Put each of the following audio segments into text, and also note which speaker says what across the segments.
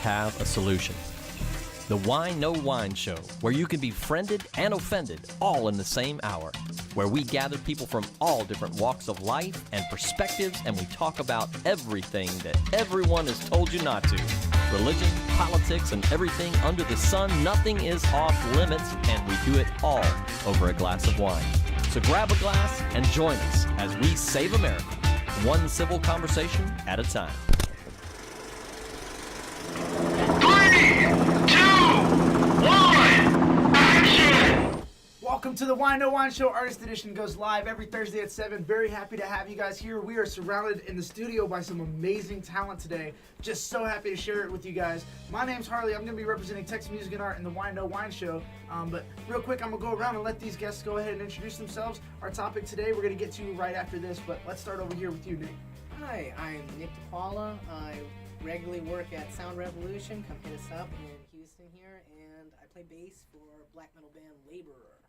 Speaker 1: have a solution. The Wine No Wine Show, where you can be friended and offended all in the same hour, where we gather people from all different walks of life and perspectives, and we talk about everything that everyone has told you not to. Religion, politics, and everything under the sun. Nothing is off limits, and we do it all over a glass of wine. So grab a glass and join us as we save America, one civil conversation at a time.
Speaker 2: 3, 2, 1, action!
Speaker 3: Welcome to the Wine No Wine Show. Artist Edition goes live every Thursday at 7. Very happy to have you guys here. We are surrounded in the studio by some amazing talent today. Just so happy to share it with you guys. My name's Harley. I'm going to be representing Texas Music and Art in the Wine No Wine Show. But real quick, I'm going to go around and let these guests go ahead and introduce themselves. Our topic today we're going to get to right after this, but let's start over here with you, Nick.
Speaker 4: Hi, I'm Nick DePaula. I regularly work at Sound Revolution. Come hit us up in Houston here, and I play bass for black metal band Laborer.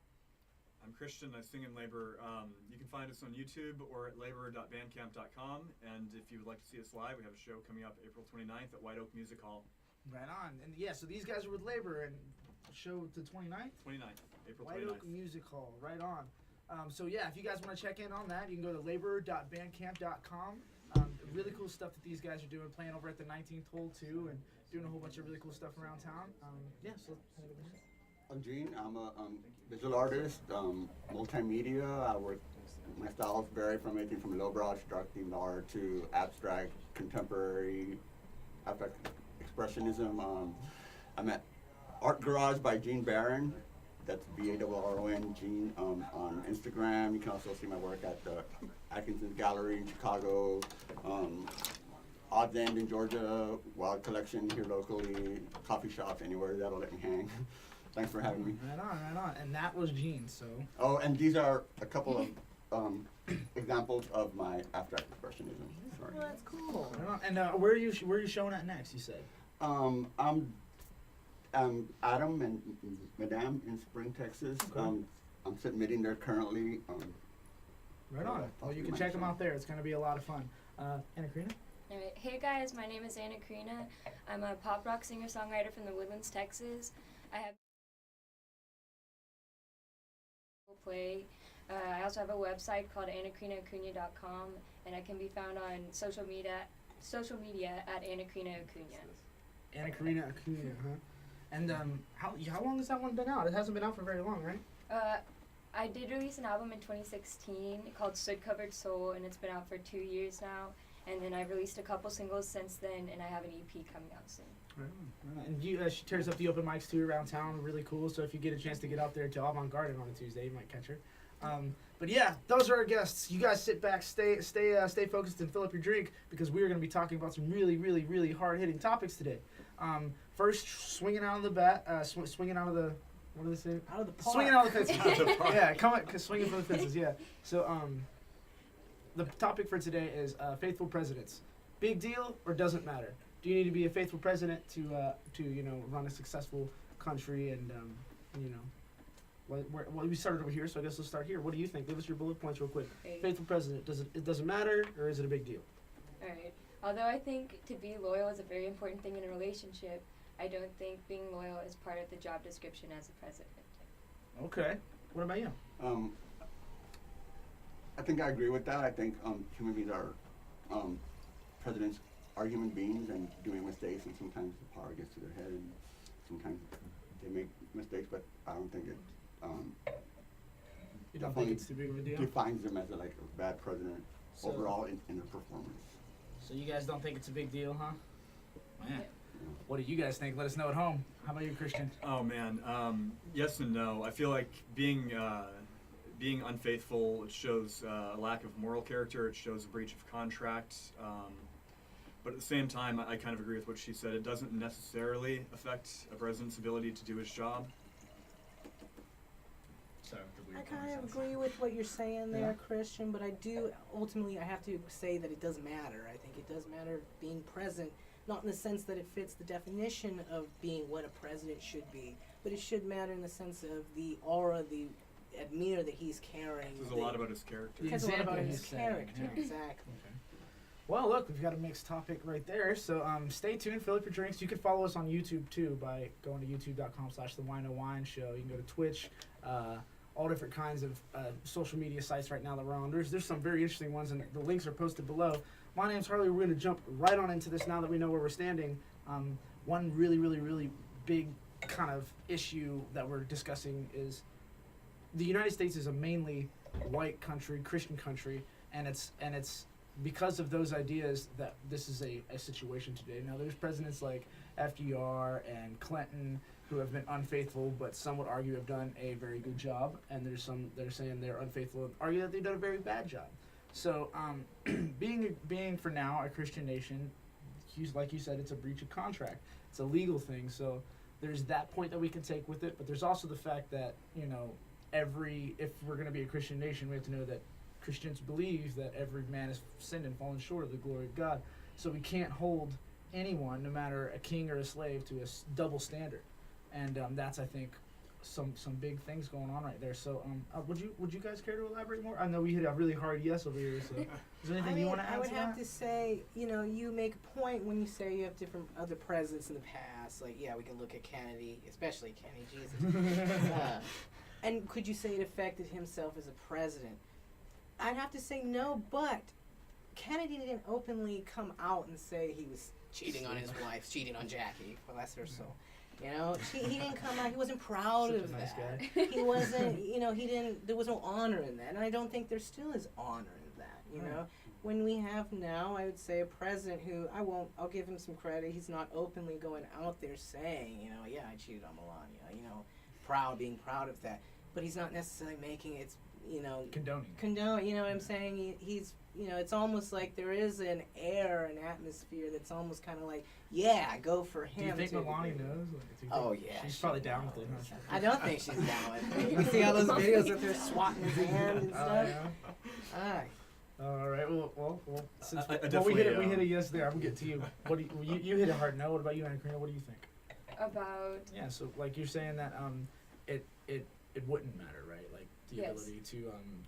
Speaker 5: I'm Christian. I sing in Labor. You can find us on YouTube or at labor.bandcamp.com. And if you would like to see us live, we have a show coming up April 29th at White Oak Music Hall.
Speaker 3: Right on. And yeah, so these guys are with Labor and show the 29th?
Speaker 5: 29th, April 29th.
Speaker 3: White Oak Music Hall. Right on. So yeah, if you guys want to check in on that, you can go to labor.bandcamp.com. Really cool stuff that these guys are doing, playing over at the 19th hole too, and doing a whole bunch of really cool stuff around town. Yeah, so
Speaker 6: I'm Gene. I'm a visual artist, multimedia. I work. My styles vary from anything from low brush, dark themed art to abstract, contemporary, abstract expressionism. I'm at Art Garage by Gene Barron. That's Barron, Gene, on Instagram. You can also see my work at the Atkinson Gallery in Chicago, Odds End in Georgia, Wild Collection here locally, coffee shops, anywhere that'll let me hang. Thanks for having me.
Speaker 3: Right on. And that was Gene, so.
Speaker 6: Oh, and these are a couple of examples of my abstract expressionism. Sorry.
Speaker 4: Well, that's cool.
Speaker 3: Right on. And where are you showing at next, you said?
Speaker 6: I'm Adam and Madame in Spring, Texas.
Speaker 3: Okay.
Speaker 6: I'm submitting there currently.
Speaker 3: Right on. Well, you can check them out there. It's going to be a lot of fun. Anna Karina?
Speaker 7: Alright, hey guys, my name is Anna Karina. I'm a pop rock singer-songwriter from the Woodlands, Texas. I have play. I also have a website called annakarinaacuna.com, and I can be found on social media at Anna Karina Acuna.
Speaker 3: Anna Karina Acuna, huh? And how long has that one been out? It hasn't been out for very long, right?
Speaker 7: I did release an album in 2016 called Soot Covered Soul, and it's been out for 2 years now. And then I've released a couple singles since then, and I have an EP coming out soon.
Speaker 3: Right. And she tears up the open mics too around town, really cool. So if you get a chance to get out there to Avant Garden on a Tuesday, you might catch her. But yeah, those are our guests. You guys sit back, stay focused, and fill up your drink because we are going to be talking about some really, really, really hard-hitting topics today. First, swinging out of the bat, swinging out of the. What do they say?
Speaker 4: Out of the park.
Speaker 3: Swinging out of the fences. Yeah, swinging for the fences. Yeah. So the topic for today is faithful presidents. Big deal or doesn't matter? Do you need to be a faithful president to run a successful country and Well, we started over here, so I guess let's start here. What do you think? Give us your bullet points real quick.
Speaker 7: Okay.
Speaker 3: Faithful president. It doesn't matter, or is it a big deal?
Speaker 7: Alright. Although I think to be loyal is a very important thing in a relationship, I don't think being loyal is part of the job description as a president.
Speaker 3: Okay. What about you?
Speaker 6: I think I agree with that. I think human beings are, presidents are human beings and doing mistakes, and sometimes the power gets to their head, and sometimes they make mistakes, but I don't think it
Speaker 3: You don't think it's too big of a deal?
Speaker 6: defines them as a bad president
Speaker 3: So-
Speaker 6: overall in their performance.
Speaker 3: So you guys don't think it's a big deal, huh? Man.
Speaker 7: Yeah.
Speaker 3: What do you guys think? Let us know at home. How about you, Christian?
Speaker 5: Oh man, yes and no. I feel like being unfaithful, it shows a lack of moral character. It shows a breach of contract. But at the same time, I kind of agree with what she said. It doesn't necessarily affect a president's ability to do his job.
Speaker 4: I kind of agree with what you're saying there, Christian, but I have to say that it does matter. I think it does matter being present, not in the sense that it fits the definition of being what a president should be, but it should matter in the sense of the aura, the demeanor that he's carrying.
Speaker 5: It says a lot about his character.
Speaker 4: It says a lot about his
Speaker 3: he's setting,
Speaker 4: character,
Speaker 3: yeah.
Speaker 4: exactly.
Speaker 3: Well, look, we've got a mixed topic right there. So stay tuned, fill up your drinks. You can follow us on YouTube too by going to youtube.com/thewinowine show. You can go to Twitch, all different kinds of social media sites right now that we're on. There's some very interesting ones, and the links are posted below. My name's Harley. We're going to jump right on into this now that we know where we're standing. One really big kind of issue that we're discussing is the United States is a mainly white country, Christian country, and it's because of those ideas that this is a situation today. Now, there's presidents like FDR and Clinton who have been unfaithful, but some would argue have done a very good job, and there's some that are saying they're unfaithful and argue that they've done a very bad job. So, being for now a Christian nation, like you said, it's a breach of contract. It's a legal thing, so there's that point that we can take with it, but there's also the fact that, if we're going to be a Christian nation, we have to know that Christians believe that every man has sinned and fallen short of the glory of God. So we can't hold anyone, no matter a king or a slave, to a double standard. And that's, I think, some big things going on right there. So would you guys care to elaborate more? I know we hit a really hard yes over here, so is there anything you want to add to that?
Speaker 4: I would have to say, you make a point when you say you have different other presidents in the past. Like, yeah, we can look at Kennedy, especially Kennedy, Jesus. And could you say it affected himself as a president? I'd have to say no, but Kennedy didn't openly come out and say he was cheating on his wife, cheating on Jackie, bless her soul. He didn't come out. He wasn't proud of
Speaker 3: nice
Speaker 4: that.
Speaker 3: guy.
Speaker 4: He wasn't. He didn't. There was no honor in that, and I don't think there still is honor in that. When we have now, I would say a president who I'll give him some credit. He's not openly going out there saying, yeah, I cheated on Melania. Being proud of that, but he's not necessarily making it. Condone. You know what I'm saying? He's. It's almost like there is an air, an atmosphere that's almost kind of like, yeah, go for him.
Speaker 3: Do you think Melania knows?
Speaker 4: Oh yeah,
Speaker 3: she's probably down with it. Huh?
Speaker 4: I don't think she's down with it. You see all those videos of her swatting his hand and stuff.
Speaker 3: Yeah. All right. Well. Since
Speaker 5: we
Speaker 3: hit a yes there, I'm gonna get to you. What do you hit a hard no? What about you, Anna Karina? What do you think?
Speaker 7: About.
Speaker 3: Yeah. So like you're saying that it wouldn't matter, right? Like the ability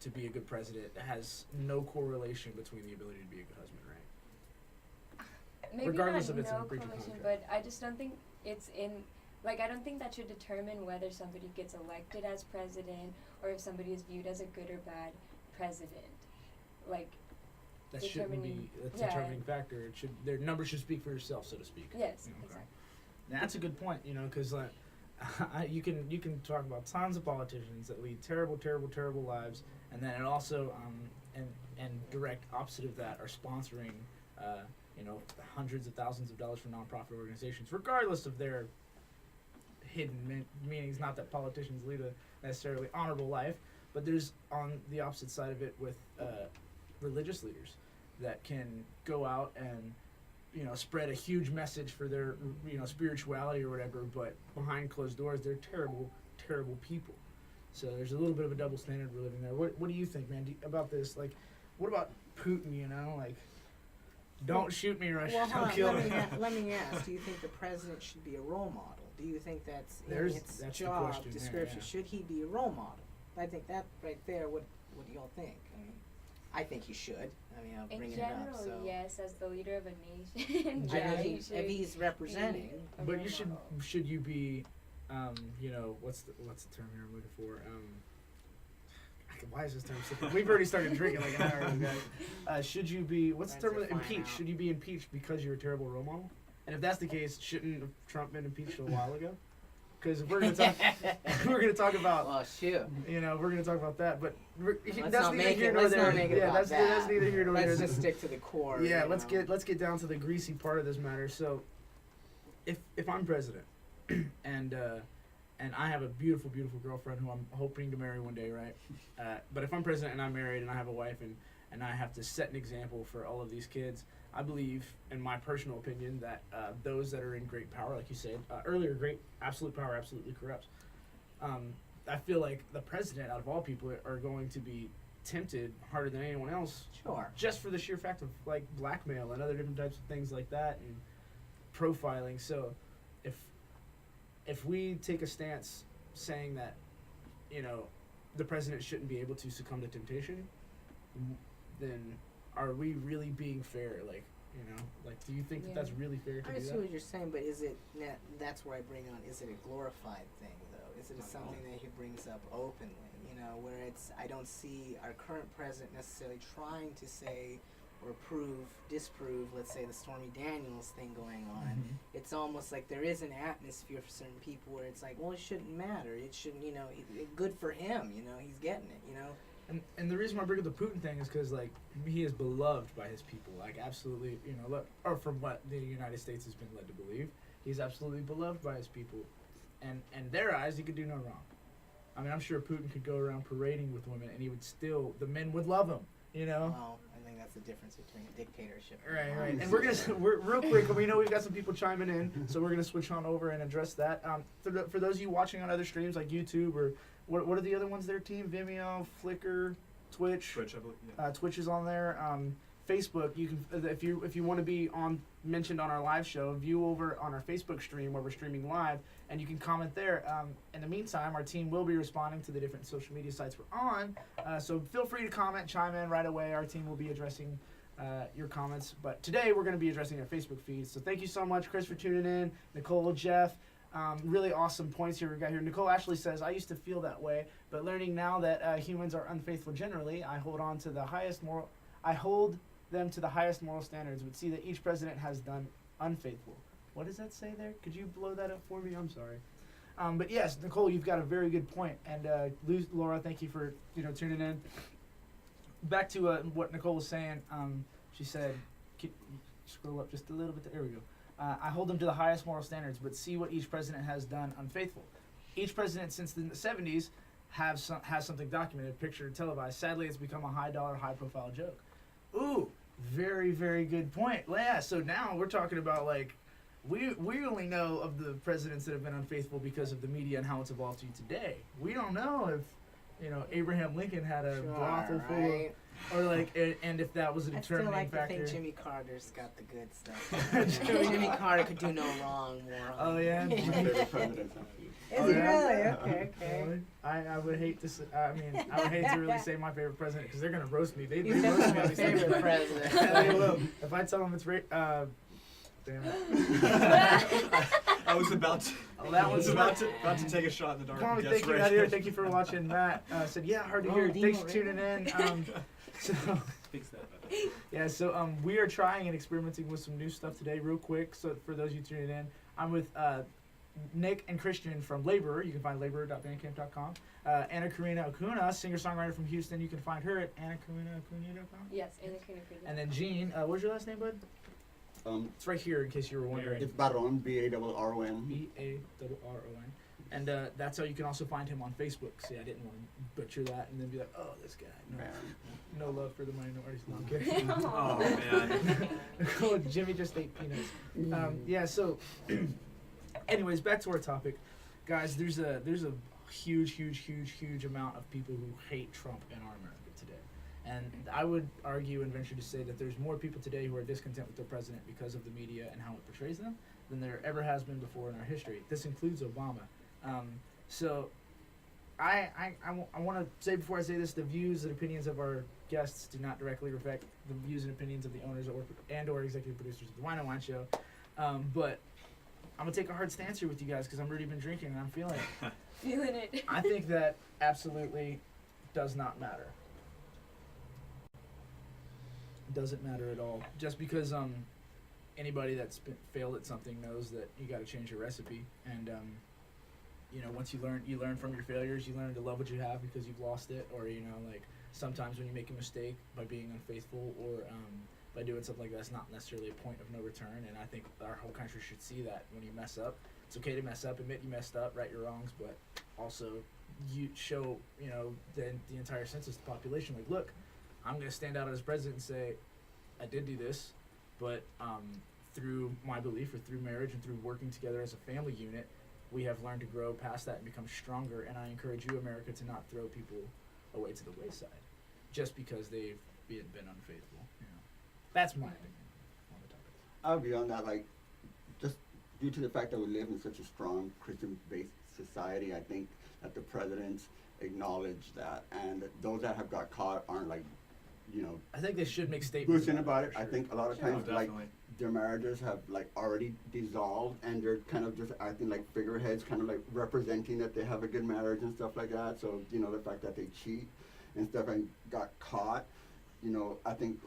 Speaker 3: to be a good president has no correlation between the ability to be a good husband, right?
Speaker 7: Maybe
Speaker 3: regardless
Speaker 7: not
Speaker 3: of it's
Speaker 7: no
Speaker 3: in breach of
Speaker 7: correlation,
Speaker 3: contract.
Speaker 7: but I just don't think it's in. Like, I don't think that should determine whether somebody gets elected as president or if somebody is viewed as a good or bad president. Like,
Speaker 3: That shouldn't be a determining factor. It should their numbers should speak for yourself, so to speak.
Speaker 7: Yes,
Speaker 3: Okay.
Speaker 7: exactly.
Speaker 3: Now, that's a good point, because you can talk about tons of politicians that lead terrible lives, and then it also and direct opposite of that are sponsoring hundreds of thousands of dollars for nonprofit organizations, regardless of their hidden meanings. Not that politicians lead a necessarily honorable life, but there's on the opposite side of it with religious leaders that can go out and spread a huge message for their spirituality or whatever, but behind closed doors they're terrible people. So there's a little bit of a double standard we're living there. What do you think, man, about this? Like, what about Putin? Don't shoot me, Russia.
Speaker 4: Well,
Speaker 3: Don't kill me.
Speaker 4: let me ask. Do you think the president should be a role model? Do you think that's
Speaker 3: that's the
Speaker 4: job
Speaker 3: question there,
Speaker 4: description?
Speaker 3: yeah.
Speaker 4: Should he be a role model? I think that right there. What do y'all think? I think he should. I'll bring
Speaker 7: In
Speaker 4: it up.
Speaker 7: general,
Speaker 4: So.
Speaker 7: yes, as the leader of a nation.
Speaker 4: If he's representing.
Speaker 3: But should you be, what's the term here I'm looking for? Why is this term slipping? We've already started drinking like an hour ago, guys. Should you be, what's the term? Impeached. Should you be impeached because you're a terrible role model? And if that's the case, shouldn't Trump been impeached a while ago? Because we're gonna talk, about.
Speaker 4: Well, shoot.
Speaker 3: We're gonna talk about that, but
Speaker 4: Let's
Speaker 3: that's
Speaker 4: not
Speaker 3: neither
Speaker 4: make
Speaker 3: here
Speaker 4: it.
Speaker 3: nor
Speaker 4: Let's
Speaker 3: there.
Speaker 4: not make it
Speaker 3: Yeah,
Speaker 4: about
Speaker 3: that's neither here nor there.
Speaker 4: Let's just stick to the core.
Speaker 3: Yeah, let's get down to the greasy part of this matter. So, if I'm president, and I have a beautiful girlfriend who I'm hoping to marry one day, right? But if I'm president and I'm married and I have a wife and I have to set an example for all of these kids, I believe, in my personal opinion, that those that are in great power, like you said earlier, absolute power absolutely corrupts. I feel like the president, out of all people, are going to be tempted harder than anyone else.
Speaker 4: Sure.
Speaker 3: Just for the sheer fact of like blackmail and other different types of things like that and profiling. So, if we take a stance saying that, the president shouldn't be able to succumb to temptation, then are we really being fair? Like, you know, like, do you think that that's really fair to
Speaker 4: I
Speaker 3: do
Speaker 4: see
Speaker 3: that?
Speaker 4: what you're saying, but is it, that's where I bring on, is it a glorified thing, though? Is it something that he brings up openly, you know, where it's, I don't see our current president necessarily trying to say or disprove, let's say, the Stormy Daniels thing going on.
Speaker 3: Mhm.
Speaker 4: It's almost like there is an atmosphere for certain people where it's like, well, it shouldn't matter. It shouldn't, you know, good for him, you know, he's getting it, you know.
Speaker 3: And the reason why I bring up the Putin thing is because, like, he is beloved by his people. Like, absolutely, you know, or from what the United States has been led to believe, he's absolutely beloved by his people. And in their eyes, he could do no wrong. I mean, I'm sure Putin could go around parading with women, and he would still, the men would love him, you know?
Speaker 4: Well, I think that's the difference between a dictatorship.
Speaker 3: Right. And we're real quick, we know we've got some people chiming in, so we're gonna switch on over and address that. For those of you watching on other streams like YouTube or what are the other ones there, team? Vimeo, Flickr, Twitch.
Speaker 5: Twitch, I believe. Yeah.
Speaker 3: Twitch is on there. Facebook, you can if you want to be mentioned on our live show, view over on our Facebook stream where we're streaming live, and you can comment there. In the meantime, our team will be responding to the different social media sites we're on, so feel free to comment, chime in right away. Our team will be addressing your comments, but today we're going to be addressing our Facebook feed. So thank you so much, Chris, for tuning in. Nicole, Jeff, really awesome points here we got here. Nicole Ashley says, I used to feel that way, but learning now that humans are unfaithful generally, I hold them to the highest moral standards, would see that each president has done unfaithful. What does that say there? Could you blow that up for me? I'm sorry. But yes, Nicole, you've got a very good point. And Laura, thank you for tuning in. Back to what Nicole was saying. She said, scroll up just a little bit. There we go. I hold them to the highest moral standards, but see what each president has done unfaithful. Each president since the 70s has something documented, pictured, televised. Sadly, it's become a high-dollar, high-profile joke. Ooh, very, very good point. Yeah, so now we're talking about, like, we only know of the presidents that have been unfaithful because of the media and how it's evolved to today. We don't know if, Abraham Lincoln had a brothel full of, or like, and if that was a determining
Speaker 4: factor. I still like to think Jimmy Carter's got the good stuff. Jimmy Carter could do no wrong morally.
Speaker 3: Oh, yeah?
Speaker 6: My favorite president.
Speaker 4: Is he really? Okay.
Speaker 3: Really? I would hate to say, I would hate to really say my favorite president because they're going to roast me. They
Speaker 4: He's
Speaker 3: roast me
Speaker 4: definitely
Speaker 3: on
Speaker 4: my
Speaker 3: these
Speaker 4: favorite
Speaker 3: things.
Speaker 4: president.
Speaker 3: They will. If I tell them it's damn it.
Speaker 5: I was about to.
Speaker 3: Oh, that one's
Speaker 5: about to take a shot in the dark.
Speaker 3: Tommy,
Speaker 5: Guess
Speaker 3: thank you
Speaker 5: right.
Speaker 3: out here. Thank you for watching. Matt said, yeah, hard to hear. Thanks for tuning in. So, yeah, so we are trying and experimenting with some new stuff today real quick. So for those of you tuning in, I'm with Nick and Christian from Laborer. You can find laborer.bandcamp.com. Anna Karina Acuna, singer-songwriter from Houston. You can find her at annakarinaacuna.com.
Speaker 7: Yes, Anna Karina.
Speaker 3: And then Jean, what's your last name, bud? It's right here in case you were wondering.
Speaker 6: It's Baron, B-A-R-R-O-N.
Speaker 3: B-A-R-R-O-N. And that's how you can also find him on Facebook. See, I didn't want to butcher that and then be like, oh, this guy. No love for the minorities. No, I'm kidding.
Speaker 5: Oh, man.
Speaker 3: Jimmy just ate peanuts. Yeah, so anyways, back to our topic. Guys, there's a huge amount of people who hate Trump in our America today. And I would argue and venture to say that there's more people today who are discontent with their president because of the media and how it portrays them than there ever has been before in our history. This includes Obama. So I want to say before I say this, the views and opinions of our guests do not directly reflect the views and opinions of the owners or executive producers of the Wine and Wine Show. But I'm going to take a hard stance here with you guys because I've already been drinking and I'm feeling it.
Speaker 7: Feeling it.
Speaker 3: I think that absolutely does not matter. Doesn't matter at all. Just because anybody that's failed at something knows that you got to change your recipe, and once you learn from your failures. You learn to love what you have because you've lost it, or like sometimes when you make a mistake by being unfaithful or by doing something like that's not necessarily a point of no return. And I think our whole country should see that when you mess up, it's okay to mess up, admit you messed up, right your wrongs, but also you show the entire census population like, look, I'm going to stand out as president and say, I did do this, but through my belief or through marriage and through working together as a family unit, we have learned to grow past that and become stronger. And I encourage you, America, to not throw people away to the wayside just because they've been unfaithful. That's my opinion on the topic.
Speaker 6: I'll be on that, like, just due to the fact that we live in such a strong Christian-based society, I think that the presidents acknowledge that, and those that have got caught aren't like you know,
Speaker 3: I think they should make statements
Speaker 6: boosting about it.
Speaker 3: for
Speaker 6: I
Speaker 3: sure.
Speaker 6: think a lot of
Speaker 5: Sure.
Speaker 6: times,
Speaker 5: Oh,
Speaker 6: like,
Speaker 5: definitely.
Speaker 6: their marriages have, like, already dissolved, and they're kind of just acting like figureheads, kind of like representing that they have a good marriage and stuff like that. So, you know, the fact that they cheat and stuff and got caught, you know, I think,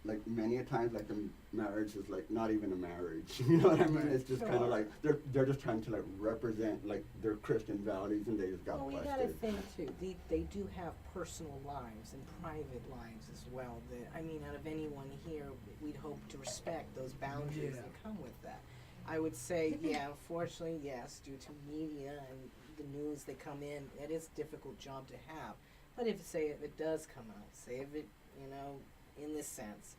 Speaker 6: like, many a times, like, the marriage is, like, not even a marriage. You know what I mean? It's just kind of like, they're just trying to, like, represent, like, their Christian values, and they just got
Speaker 4: Well, we
Speaker 6: busted.
Speaker 4: gotta think too. They do have personal lives and private lives as well. That I mean, out of anyone here, we'd hope to respect those boundaries
Speaker 3: Yeah.
Speaker 4: that come with that. I would say, yeah, unfortunately, yes, due to media and the news that come in, it is a difficult job to have. But if it does come out, say if it, you know, in this sense,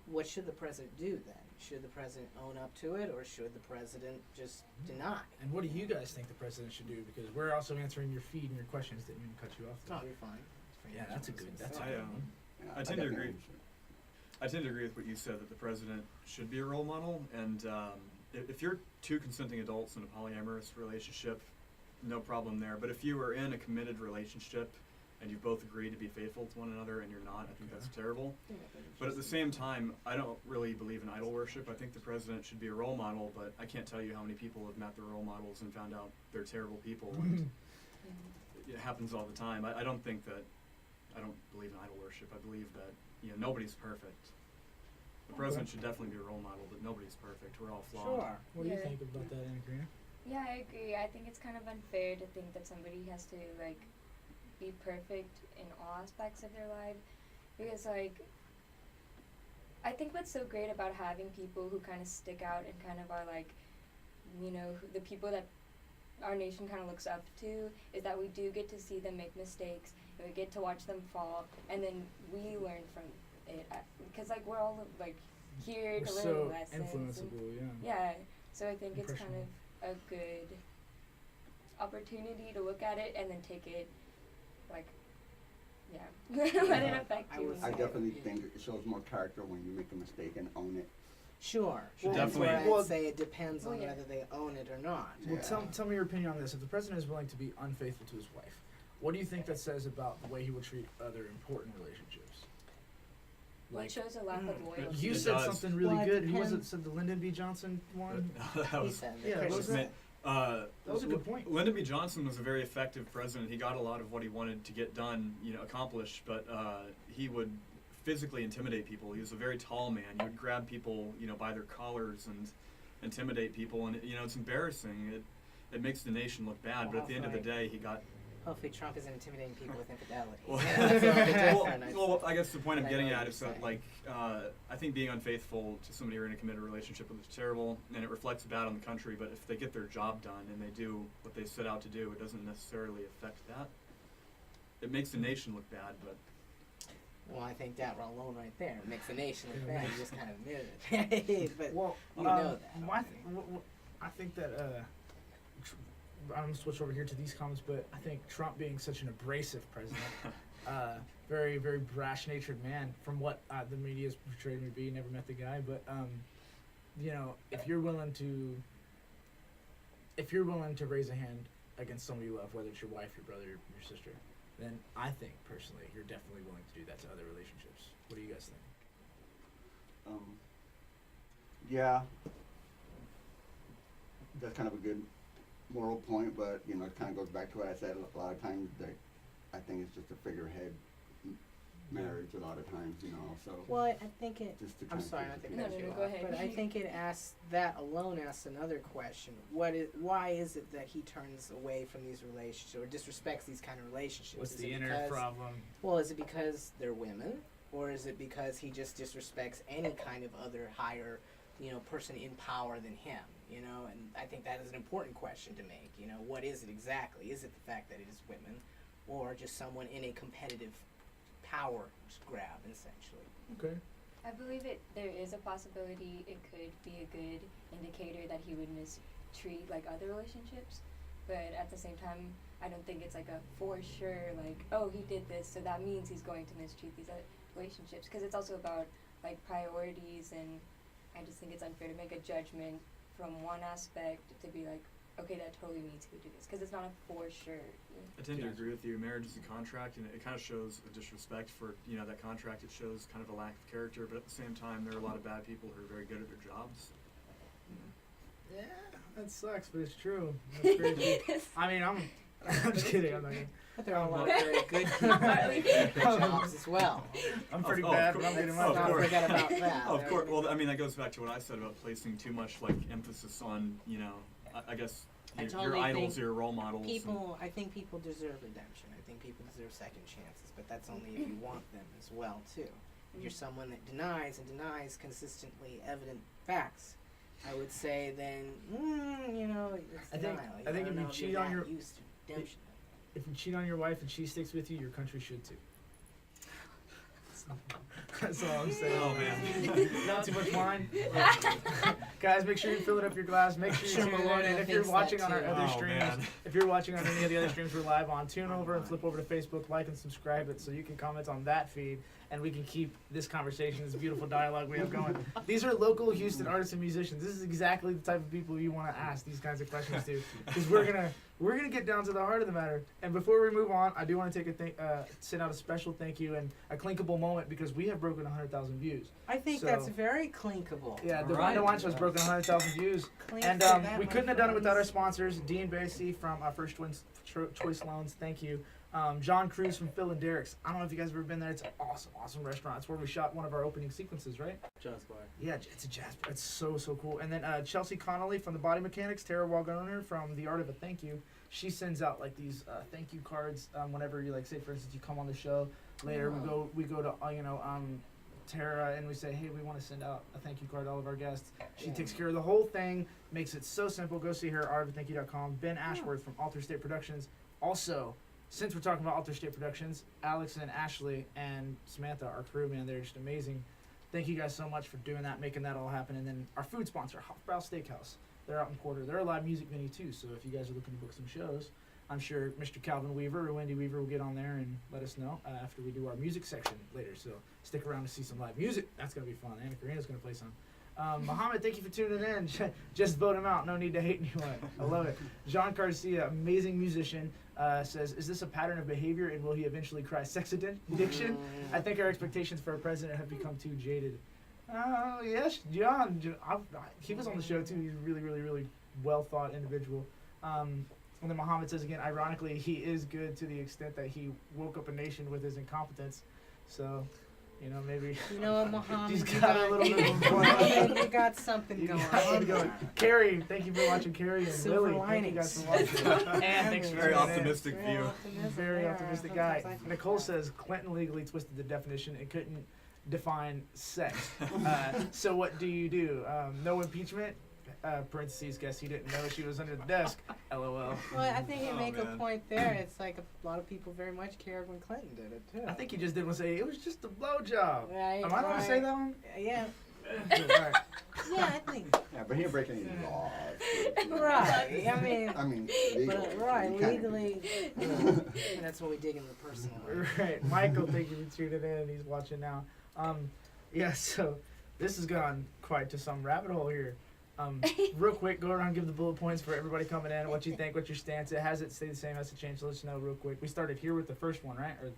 Speaker 4: what should the president do then? Should the president own up to it, or should the president just deny?
Speaker 3: And what do you guys think the president should do? Because we're also answering your feed and your questions. Didn't mean to cut you off.
Speaker 4: Oh, you're fine.
Speaker 3: Yeah, that's a good. That's a
Speaker 5: I,
Speaker 3: good
Speaker 5: um,
Speaker 3: one.
Speaker 6: Yeah,
Speaker 5: I tend to
Speaker 6: definitely
Speaker 5: agree. I tend to agree with what you said, that the president should be a role model. And if you're two consenting adults in a polyamorous relationship, no problem there. But if you are in a committed relationship and you both agree to be faithful to one another and you're not, I think that's terrible. But at the same time, I don't really believe in idol worship. I think the president should be a role model, but I can't tell you how many people have met their role models and found out they're terrible people. And it happens all the time. I don't think that, I don't believe in idol worship. I believe that, you know, nobody's perfect. The president should definitely be a role model, but nobody's perfect. We're all flawed.
Speaker 4: Sure.
Speaker 3: What do you
Speaker 7: Yeah.
Speaker 3: think about that, Anna Karina?
Speaker 7: Yeah, I agree. I think it's kind of unfair to think that somebody has to like be perfect in all aspects of their life, because like I think what's so great about having people who kind of stick out and kind of are like, you know, the people that our nation kind of looks up to, is that we do get to see them make mistakes and we get to watch them fall, and then we learn from it, because like we're all like here
Speaker 3: We're
Speaker 7: to learn
Speaker 3: so
Speaker 7: lessons. And,
Speaker 3: influenceable, yeah.
Speaker 7: yeah, so I think it's kind
Speaker 3: Impressionable.
Speaker 7: of a good opportunity to look at it and then take it, like, yeah, let it affect
Speaker 4: I
Speaker 7: you.
Speaker 4: would
Speaker 6: I
Speaker 4: say-
Speaker 6: definitely think it shows more character when you make a mistake and own it.
Speaker 4: Sure.
Speaker 5: Should
Speaker 4: That's where
Speaker 5: definitely-
Speaker 4: I'd say it depends on
Speaker 7: Well, yeah.
Speaker 4: whether they own it or not.
Speaker 3: Well,
Speaker 6: Yeah.
Speaker 3: tell me your opinion on this. If the president is willing to be unfaithful to his wife, what do you think that says about the way he would treat other important relationships?
Speaker 7: What shows a lack of loyalty.
Speaker 3: You
Speaker 5: It
Speaker 3: said
Speaker 5: does.
Speaker 3: something really
Speaker 4: Well, it
Speaker 3: good. Who was it?
Speaker 4: depends.
Speaker 3: Said the Lyndon B. Johnson one?
Speaker 5: that
Speaker 4: He
Speaker 5: was
Speaker 4: said that
Speaker 3: yeah, what was
Speaker 4: Christian-
Speaker 3: that? That was a good point.
Speaker 5: Lyndon B. Johnson was a very effective president. He got a lot of what he wanted to get done, you know, accomplished, but he would physically intimidate people. He was a very tall man. He would grab people, you know, by their collars and intimidate people, and you know, it's embarrassing. It makes the nation look bad, but at the end of the day, he got.
Speaker 4: Hopefully Trump isn't intimidating people with infidelity.
Speaker 5: Well,
Speaker 4: Yeah, that's a little bit
Speaker 5: well,
Speaker 4: different.
Speaker 5: well, I guess the point I'm
Speaker 4: I
Speaker 5: getting
Speaker 4: know
Speaker 5: at
Speaker 4: what
Speaker 5: is
Speaker 4: you're
Speaker 5: that,
Speaker 4: saying.
Speaker 5: like, I think being unfaithful to somebody you're in a committed relationship with is terrible, and it reflects bad on the country. But if they get their job done and they do what they set out to do, it doesn't necessarily affect that. It makes the nation look bad, but
Speaker 4: Well, I think that alone right there makes the nation look
Speaker 3: Yeah,
Speaker 4: bad.
Speaker 3: right.
Speaker 4: You just kind of admitted it. But
Speaker 3: Well,
Speaker 4: you know that
Speaker 3: I
Speaker 4: already.
Speaker 3: I think that I'm gonna switch over here to these comments, but I think Trump being such an abrasive president, very very brash-natured man, from what the media's portrayed me to be. Never met the guy, but you know, if you're willing to raise a hand against somebody you love, whether it's your wife, your brother, your sister, then I think personally you're definitely willing to do that to other relationships. What do you guys think?
Speaker 6: Yeah, that's kind of a good moral point, but you know, it kind of goes back to what I said. A lot of times, that I think it's just a figurehead marriage. A lot of times, you know. So
Speaker 4: well, I think it.
Speaker 6: just to
Speaker 4: I'm
Speaker 6: kind
Speaker 4: sorry,
Speaker 6: of
Speaker 4: I think
Speaker 7: No,
Speaker 4: cut
Speaker 7: no,
Speaker 4: you
Speaker 7: no,
Speaker 4: off,
Speaker 7: go ahead.
Speaker 4: But I think it asks that alone asks another question: why is it that he turns away from these relationships or disrespects these kind of relationships?
Speaker 3: What's
Speaker 4: Is
Speaker 3: the
Speaker 4: it
Speaker 3: inner
Speaker 4: because-
Speaker 3: problem?
Speaker 4: Well, is it because they're women, or is it because he just disrespects any kind of other higher, you know, person in power than him? You know, and I think that is an important question to make. You know, what is it exactly? Is it the fact that it is women, or just someone in a competitive power grab, essentially?
Speaker 3: Okay.
Speaker 7: I believe there is a possibility it could be a good indicator that he would mistreat like other relationships, but at the same time, I don't think it's like a for sure like, oh, he did this, so that means he's going to mistreat these other relationships, because it's also about like priorities, and I just think it's unfair to make a judgment from one aspect to be like, okay, that totally means who do this, because it's not a for sure.
Speaker 5: I tend to agree with you. Marriage is a contract, and it kind of shows a disrespect for that contract. It shows kind of a lack of character, but at the same time, there are a lot of bad people who are very good at their jobs.
Speaker 3: Yeah, that sucks, but it's true. That's crazy. I mean, I'm just kidding. I'm not kidding.
Speaker 4: But there are a lot of very good people that do their jobs as well.
Speaker 3: I'm pretty
Speaker 5: Of
Speaker 3: bad,
Speaker 5: course.
Speaker 3: but I'm getting
Speaker 5: Of
Speaker 3: my
Speaker 4: Not
Speaker 5: course.
Speaker 4: forget about that.
Speaker 5: Of course. Well, I mean, that goes back to what I said about placing too much emphasis on I guess
Speaker 4: I
Speaker 5: your
Speaker 4: totally
Speaker 5: idols,
Speaker 4: think
Speaker 5: your role models.
Speaker 4: I think people deserve redemption. I think people deserve second chances, but that's only if you want them as well too. If you're someone that denies consistently evident facts, I would say then, it's
Speaker 3: I think-
Speaker 4: denial.
Speaker 3: I think
Speaker 4: don't
Speaker 3: if you
Speaker 4: know
Speaker 3: cheat
Speaker 4: you're
Speaker 3: on
Speaker 4: that
Speaker 3: your-
Speaker 4: used to redemption.
Speaker 3: If you cheat on your wife and she sticks with you, your country should too. That's all I'm saying.
Speaker 5: Oh, man.
Speaker 3: Not too much wine. Guys, make sure you fill it up your glass. Make sure you
Speaker 4: Sure,
Speaker 3: tune in.
Speaker 4: Maloney
Speaker 3: And if you're
Speaker 4: thinks
Speaker 3: watching
Speaker 4: that
Speaker 3: on our
Speaker 4: too.
Speaker 3: other
Speaker 5: Oh,
Speaker 3: streams,
Speaker 5: man.
Speaker 3: if you're watching on any of the other streams we're live on, tune over and flip over to Facebook, like and subscribe it so you can comment on that feed and we can keep this conversation, this beautiful dialogue we have going. These are local Houston artists and musicians. This is exactly the type of people you want to ask these kinds of questions to, because we're gonna get down to the heart of the matter. And before we move on, I do want to send out a special thank you and a clinkable moment because we have broken 100,000 views.
Speaker 4: I think
Speaker 3: So-
Speaker 4: that's very clinkable.
Speaker 3: Yeah, the
Speaker 5: Alright.
Speaker 3: Wine to Wine Show has broken 100,000 views.
Speaker 4: Clink
Speaker 3: And
Speaker 4: for that,
Speaker 3: we
Speaker 4: my
Speaker 3: couldn't have done it without our
Speaker 4: friends.
Speaker 3: sponsors. Dean Bassey from First Choice Loans, thank you. John Cruz from Phil and Derek's. I don't know if you guys have ever been there. It's an awesome restaurant. It's where we shot one of our opening sequences, right?
Speaker 8: Jazz bar.
Speaker 3: Yeah, it's a jazz bar. It's so cool. And then Chelsea Connolly from the Body Mechanics, Tara Wagner from The Art of a Thank You. She sends out like these thank you cards whenever you say, for instance, you come on the show later. We go to Tara and we say, hey, we want to send out a thank you card to all of our guests. She takes care of the whole thing, makes it so simple. Go see her, artofathankyou.com. Ben Ashworth from Alter State Productions. Also, since we're talking about Alter State Productions, Alex and Ashley and Samantha, our crew, man, they're just amazing. Thank you guys so much for doing that, making that all happen. And then our food sponsor, Hofbrau SteakHouse. They're out in Porter. They're a live music venue too, so if you guys are looking to book some shows, I'm sure Mr. Calvin Weaver or Wendy Weaver will get on there and let us know after we do our music section later. So stick around to see some live music. That's going to be fun. Anna Karina's going to play some. Mohammed, thank you for tuning in. Just vote him out. No need to hate anyone. I love it. Jean Garcia, amazing musician, says, is this a pattern of behavior and will he eventually cry sex addiction? I think our expectations for our president have become too jaded. Yes, John. He was on the show too. He's a really well thought individual. And then Muhammad says again, ironically, he is good to the extent that he woke up a nation with his incompetence. So, maybe
Speaker 4: You know what, Muhammad?
Speaker 3: he's
Speaker 4: you
Speaker 3: got a little bit of a point.
Speaker 4: you got something
Speaker 3: You
Speaker 4: going
Speaker 3: got something
Speaker 4: on.
Speaker 3: going. Carrie, thank you for watching. Carrie and
Speaker 4: Silver
Speaker 3: Lily, thank you guys
Speaker 4: linings.
Speaker 3: for watching. And thanks for
Speaker 5: Very
Speaker 3: tuning in.
Speaker 5: optimistic view.
Speaker 3: Very optimistic guy. Nicole says Clinton legally twisted the definition and couldn't define sex. So what do you do? No impeachment? Parentheses, guess he didn't know she was under the desk. LOL.
Speaker 4: Well, I think you
Speaker 5: Oh,
Speaker 4: make a
Speaker 5: man.
Speaker 4: point there. It's like a lot of people very much cared when Clinton did it too.
Speaker 3: I think he just didn't want to say it was just a blowjob.
Speaker 4: Right,
Speaker 3: Am I allowed to say
Speaker 4: right.
Speaker 3: that one?
Speaker 4: Yeah,
Speaker 3: Alright.
Speaker 4: yeah, I think.
Speaker 6: Yeah, but he didn't break any laws.
Speaker 4: Right. I mean,
Speaker 6: I mean, legal.
Speaker 4: but right,
Speaker 6: You can't-
Speaker 4: legally, and that's when we dig into the personal.
Speaker 3: Right. Michael, thank you for tuning in. He's watching now. Yeah, so this has gone quite to some rabbit hole here. Real quick, go around and give the bullet points for everybody coming in. What you think, what's your stance? Has it stayed the same? Has it changed? Let us know real quick. We started here with the first one, right? Or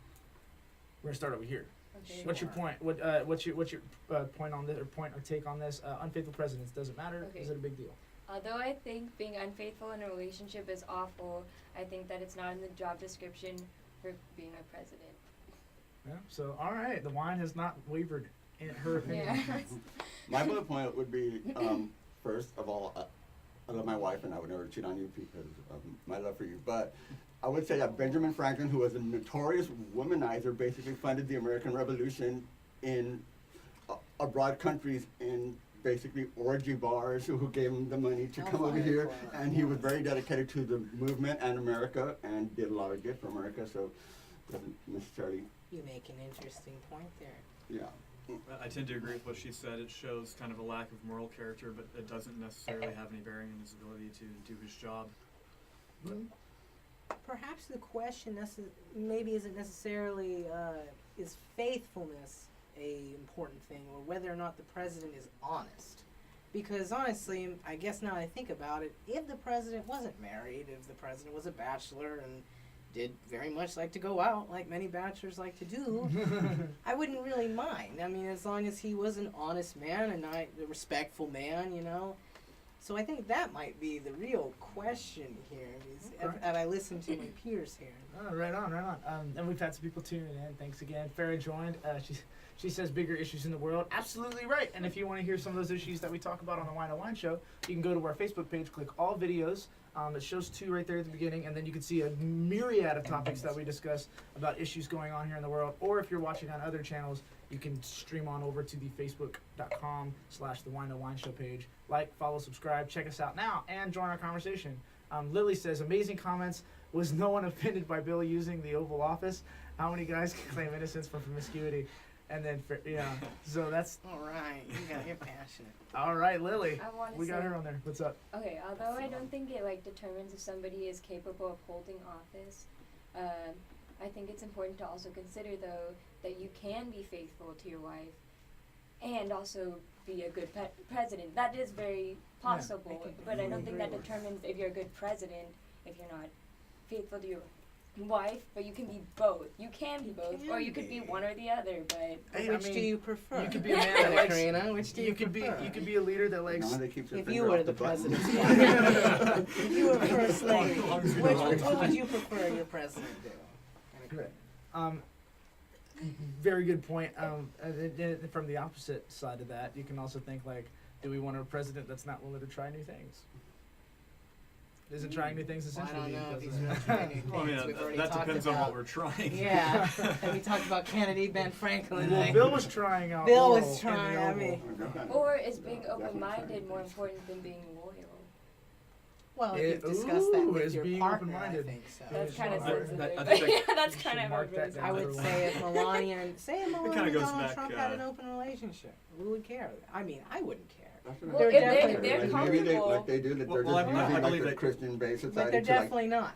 Speaker 3: we're gonna start over here.
Speaker 7: Okay.
Speaker 3: What's your point? What's your point on this, or point or take on this? Unfaithful presidents, does it matter?
Speaker 7: Okay.
Speaker 3: Is it a big deal?
Speaker 7: Although I think being unfaithful in a relationship is awful, I think that it's not in the job description for being a president.
Speaker 3: Yeah. So all right, the wine has not wavered in her opinion.
Speaker 7: Yeah.
Speaker 6: My bullet point would be, first of all, I love my wife and I would never cheat on you because of my love for you. But I would say that Benjamin Franklin, who was a notorious womanizer, basically funded the American Revolution in abroad countries in basically orgy bars who gave him the money to come over here. And he was very dedicated to the movement and America and did a lot of good for America. So doesn't necessarily,
Speaker 4: You make an interesting point there.
Speaker 6: yeah.
Speaker 5: I tend to agree with what she said. It shows kind of a lack of moral character, but it doesn't necessarily have any bearing on his ability to do his job.
Speaker 4: Perhaps the question maybe isn't necessarily is faithfulness a important thing, or whether or not the president is honest. Because honestly, I guess now I think about it, if the president wasn't married, if the president was a bachelor and did very much like to go out, like many bachelors like to do, I wouldn't really mind. I mean, as long as he was an honest man and not a respectful man, you know. So I think that might be the real question here. Is,
Speaker 3: Okay.
Speaker 4: have I listened to my peers here?
Speaker 3: Oh, right on, right on. And we've had some people tuning in. Thanks again. Farrah joined. She says bigger issues in the world. Absolutely right. And if you want to hear some of those issues that we talk about on the Wine to Wine Show, you can go to our Facebook page, click all videos. It shows 2 right there at the beginning, and then you can see a myriad of topics that we discuss about issues going on here in the world. Or if you're watching on other channels, you can stream on over to the facebook.com/the Wine to Wine Show page. Like, follow, subscribe, check us out now, and join our conversation. Lily says, amazing comments. Was no one offended by Bill using the Oval Office? How many guys can claim innocence for promiscuity? And then, yeah, so that's...
Speaker 4: All right, you're passionate.
Speaker 3: All right, Lily.
Speaker 7: I want to
Speaker 3: We got
Speaker 7: say-
Speaker 3: her on there. What's up?
Speaker 7: Okay, although I don't think it like determines if somebody is capable of holding office, I think it's important to also consider though that you can be faithful to your wife and also be a good president. That is very possible, but I don't think that determines if you're a good president if you're not faithful to your wife. But you can be both. You can be both, or you could be one or the other. But
Speaker 3: Hey,
Speaker 4: Which do you prefer?
Speaker 3: You could be a man that likes...
Speaker 4: Karina, which do you prefer?
Speaker 3: You could be a leader that likes...
Speaker 6: Now they keep their
Speaker 4: If
Speaker 6: finger
Speaker 4: you were
Speaker 6: off
Speaker 4: the
Speaker 6: button.
Speaker 4: president, if you were first lady, what would you prefer your president do?
Speaker 3: Right. Very good point. And then from the opposite side of that, you can also think like, do we want a president that's not willing to try new things? Isn't trying new things
Speaker 4: Well, I
Speaker 3: essentially?
Speaker 4: don't know if he's
Speaker 3: doesn't
Speaker 4: really
Speaker 3: it?
Speaker 4: trying new
Speaker 5: Well, I mean,
Speaker 4: things. We've already
Speaker 5: that
Speaker 4: talked
Speaker 5: depends
Speaker 4: about,
Speaker 5: on what we're trying.
Speaker 4: Yeah, and we talked about Kennedy, Ben Franklin.
Speaker 3: Well,
Speaker 4: like-
Speaker 3: Bill was trying out.
Speaker 4: Bill
Speaker 3: oral
Speaker 4: was
Speaker 3: in the
Speaker 4: trying, I
Speaker 3: Oval.
Speaker 4: mean-
Speaker 7: or is being open-minded more important than being loyal?
Speaker 4: Well,
Speaker 3: It-
Speaker 4: you've discussed that
Speaker 3: ooh,
Speaker 4: with
Speaker 3: is
Speaker 4: your
Speaker 3: being
Speaker 4: partner,
Speaker 3: open-minded.
Speaker 4: I think so.
Speaker 7: That's kind of
Speaker 5: I-
Speaker 7: sensitive.
Speaker 5: I think that-
Speaker 7: Yeah, that's
Speaker 3: you
Speaker 7: kind
Speaker 3: should
Speaker 7: of
Speaker 3: mark that
Speaker 7: aggressive.
Speaker 3: down.
Speaker 4: I would say if Melania and
Speaker 5: goes
Speaker 4: Donald
Speaker 5: back,
Speaker 4: Trump had an open relationship, who would care? I mean, I wouldn't care.
Speaker 7: Well,
Speaker 4: They're
Speaker 7: if
Speaker 4: definitely-
Speaker 7: they're
Speaker 6: Maybe they,
Speaker 7: comfortable.
Speaker 6: like they do, that they're
Speaker 5: Well,
Speaker 6: just
Speaker 5: I
Speaker 6: using like
Speaker 5: believe
Speaker 6: the
Speaker 5: that-
Speaker 6: Christian-based
Speaker 4: But
Speaker 6: society
Speaker 4: they're
Speaker 6: to like...
Speaker 4: definitely not.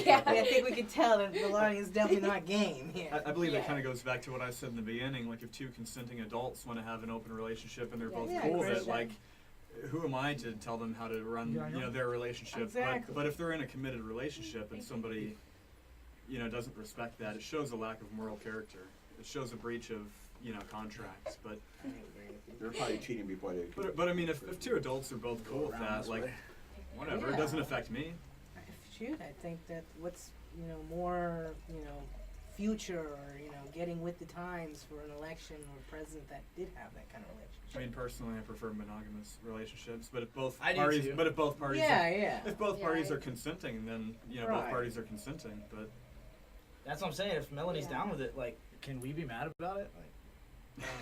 Speaker 7: Yeah.
Speaker 4: I think we could tell that Melania's definitely not game here.
Speaker 5: I believe
Speaker 7: Yeah.
Speaker 5: that kind of goes back to what I said in the beginning. Like, if 2 consenting adults want to have an open relationship and they're both
Speaker 4: Yeah,
Speaker 5: cool with it,
Speaker 4: Christian.
Speaker 5: like, who am I to tell them how to run,
Speaker 3: Yeah, I know.
Speaker 5: their relationship?
Speaker 4: Exactly.
Speaker 5: But if they're in a committed relationship and somebody, doesn't respect that, it shows a lack of moral character. It shows a breach of, contracts. But
Speaker 4: I agree with you.
Speaker 6: They're probably cheating before they...
Speaker 5: but I mean, if 2 adults are both cool with
Speaker 3: Around
Speaker 5: that,
Speaker 3: this
Speaker 5: like,
Speaker 3: way.
Speaker 5: whatever,
Speaker 4: Yeah.
Speaker 5: it doesn't affect me.
Speaker 4: Shoot, I think that what's more future or getting with the times for an election or president that did have that kind of relationship.
Speaker 5: I mean, personally, I prefer monogamous relationships. But if both
Speaker 3: I do
Speaker 5: parties,
Speaker 3: too.
Speaker 5: but if both parties,
Speaker 4: Yeah.
Speaker 5: if both
Speaker 7: Yeah,
Speaker 5: parties
Speaker 7: I-
Speaker 5: are consenting, then both
Speaker 4: Right.
Speaker 5: parties are consenting. But
Speaker 3: That's what I'm saying. If Melanie's
Speaker 4: Yeah.
Speaker 3: down with it, like, can we be mad about it? Like,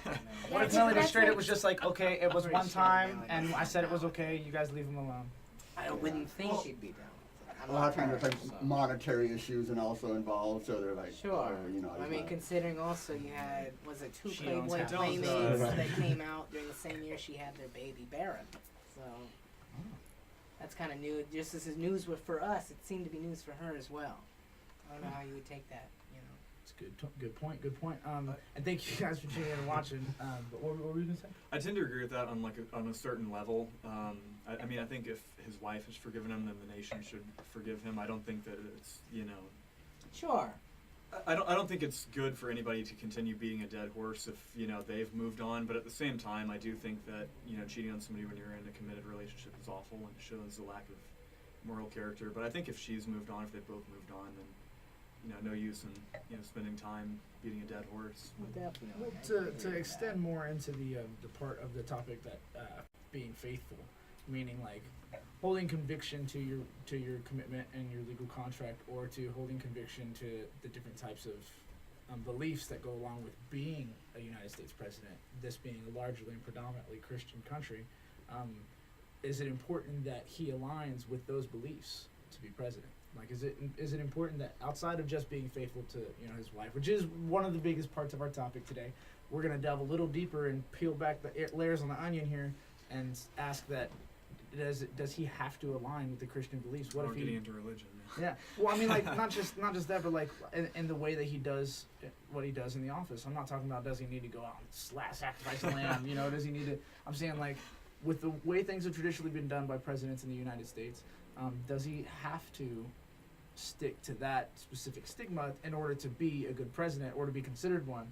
Speaker 4: Yeah,
Speaker 3: what if
Speaker 7: so
Speaker 3: Melanie
Speaker 7: that's
Speaker 3: straight
Speaker 7: like-
Speaker 3: up was just like, okay, it was
Speaker 4: I'm
Speaker 3: one
Speaker 4: pretty sure
Speaker 3: time,
Speaker 4: Melanie
Speaker 3: and
Speaker 4: would
Speaker 3: I said it was
Speaker 4: know.
Speaker 3: okay. You guys leave him alone.
Speaker 4: I wouldn't think she'd be down with it. I'm
Speaker 6: A lot of
Speaker 4: not
Speaker 6: times
Speaker 4: her,
Speaker 6: there's like
Speaker 4: so.
Speaker 6: monetary issues and also involved, so they're like...
Speaker 4: Sure. I
Speaker 6: it's
Speaker 4: mean,
Speaker 6: not-
Speaker 4: considering also you had, was it 2
Speaker 3: She owns
Speaker 4: Playboy
Speaker 3: half.
Speaker 4: Playmates
Speaker 6: Right.
Speaker 4: that came out during the same year she had their baby Baron. So that's kind of new. Just as news was for us, it seemed to be news for her as well. I don't know how you would take that.
Speaker 3: It's good point. Good point. And thank you guys for tuning in and watching. But what were you gonna say?
Speaker 5: I tend to agree with that on on a certain level. I mean, I think if his wife has forgiven him, then the nation should forgive him. I don't think that it's
Speaker 4: Sure.
Speaker 5: I don't think it's good for anybody to continue beating a dead horse if they've moved on. But at the same time, I do think that cheating on somebody when you're in a committed relationship is awful and shows a lack of moral character. But I think if she's moved on, if they've both moved on, then no use in spending time beating a dead horse.
Speaker 4: Well, definitely.
Speaker 3: Well,
Speaker 4: I agree
Speaker 3: to
Speaker 4: with
Speaker 3: extend more into the part of the topic that being faithful, meaning like holding conviction to your commitment and your legal contract, or to holding conviction to the different types of beliefs that go along with being a United States president. This being a largely and predominantly Christian country, is it important that he aligns with those beliefs to be president? Like, is it important that outside of just being faithful to his wife, which is one of the biggest parts of our topic today, we're gonna delve a little deeper and peel back the layers on the onion here and ask that does he have to align with the Christian beliefs? What
Speaker 5: Or
Speaker 3: if he?
Speaker 5: getting into religion.
Speaker 3: Yeah. Well, I mean, like not just that, but like in the way that he does what he does in the office. I'm not talking about does he need to go out and sacrifice a lamb. Does he need to? I'm saying like with the way things have traditionally been done by presidents in the United States, does he have to stick to that specific stigma in order to be a good president or to be considered one?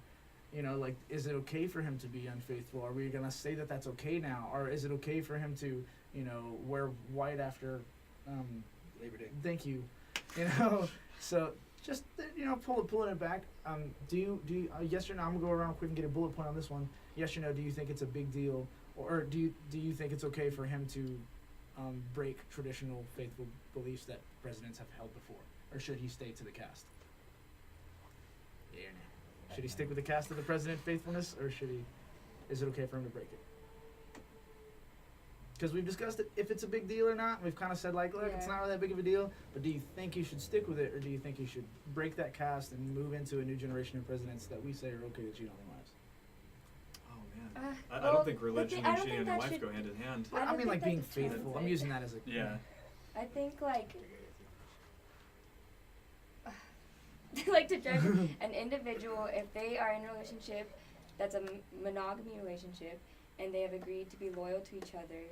Speaker 3: You know, like, is it okay for him to be unfaithful? Are we going to say that that's okay now? Or is it okay for him to, you know, wear white after
Speaker 8: Labor Day.
Speaker 3: Thank you. You know, so just, you know, pulling it back. Do you yes or no? I'm gonna go around quick and get a bullet point on this one. Yes or no? Do you think it's a big deal, or do you think it's okay for him to break traditional faithful beliefs that presidents have held before, or should he stay to the cast? Yeah. Or no? Should he stick with the cast of the president faithfulness, or is it okay for him to break it? Because we've discussed it, if it's a big deal or not. We've kind of said, like, look, it's not really that big of a deal. But do you think you should stick with it, or do you think you should break that cast and move into a new generation of presidents that we say are okay to cheat on their wives?
Speaker 5: Oh man, I
Speaker 7: well,
Speaker 5: don't think religion
Speaker 7: I
Speaker 5: and
Speaker 7: don't
Speaker 5: cheating
Speaker 7: think
Speaker 5: on
Speaker 7: that
Speaker 5: the wife
Speaker 7: should-
Speaker 5: go hand in hand.
Speaker 7: I
Speaker 3: I
Speaker 7: don't
Speaker 3: mean, like,
Speaker 7: think
Speaker 3: being
Speaker 7: that's a
Speaker 3: faithful. I'm
Speaker 7: benefit.
Speaker 3: using that as a
Speaker 5: Yeah.
Speaker 7: I think like like to judge an individual if they are in a relationship that's a monogamy relationship and they have agreed to be loyal to each other.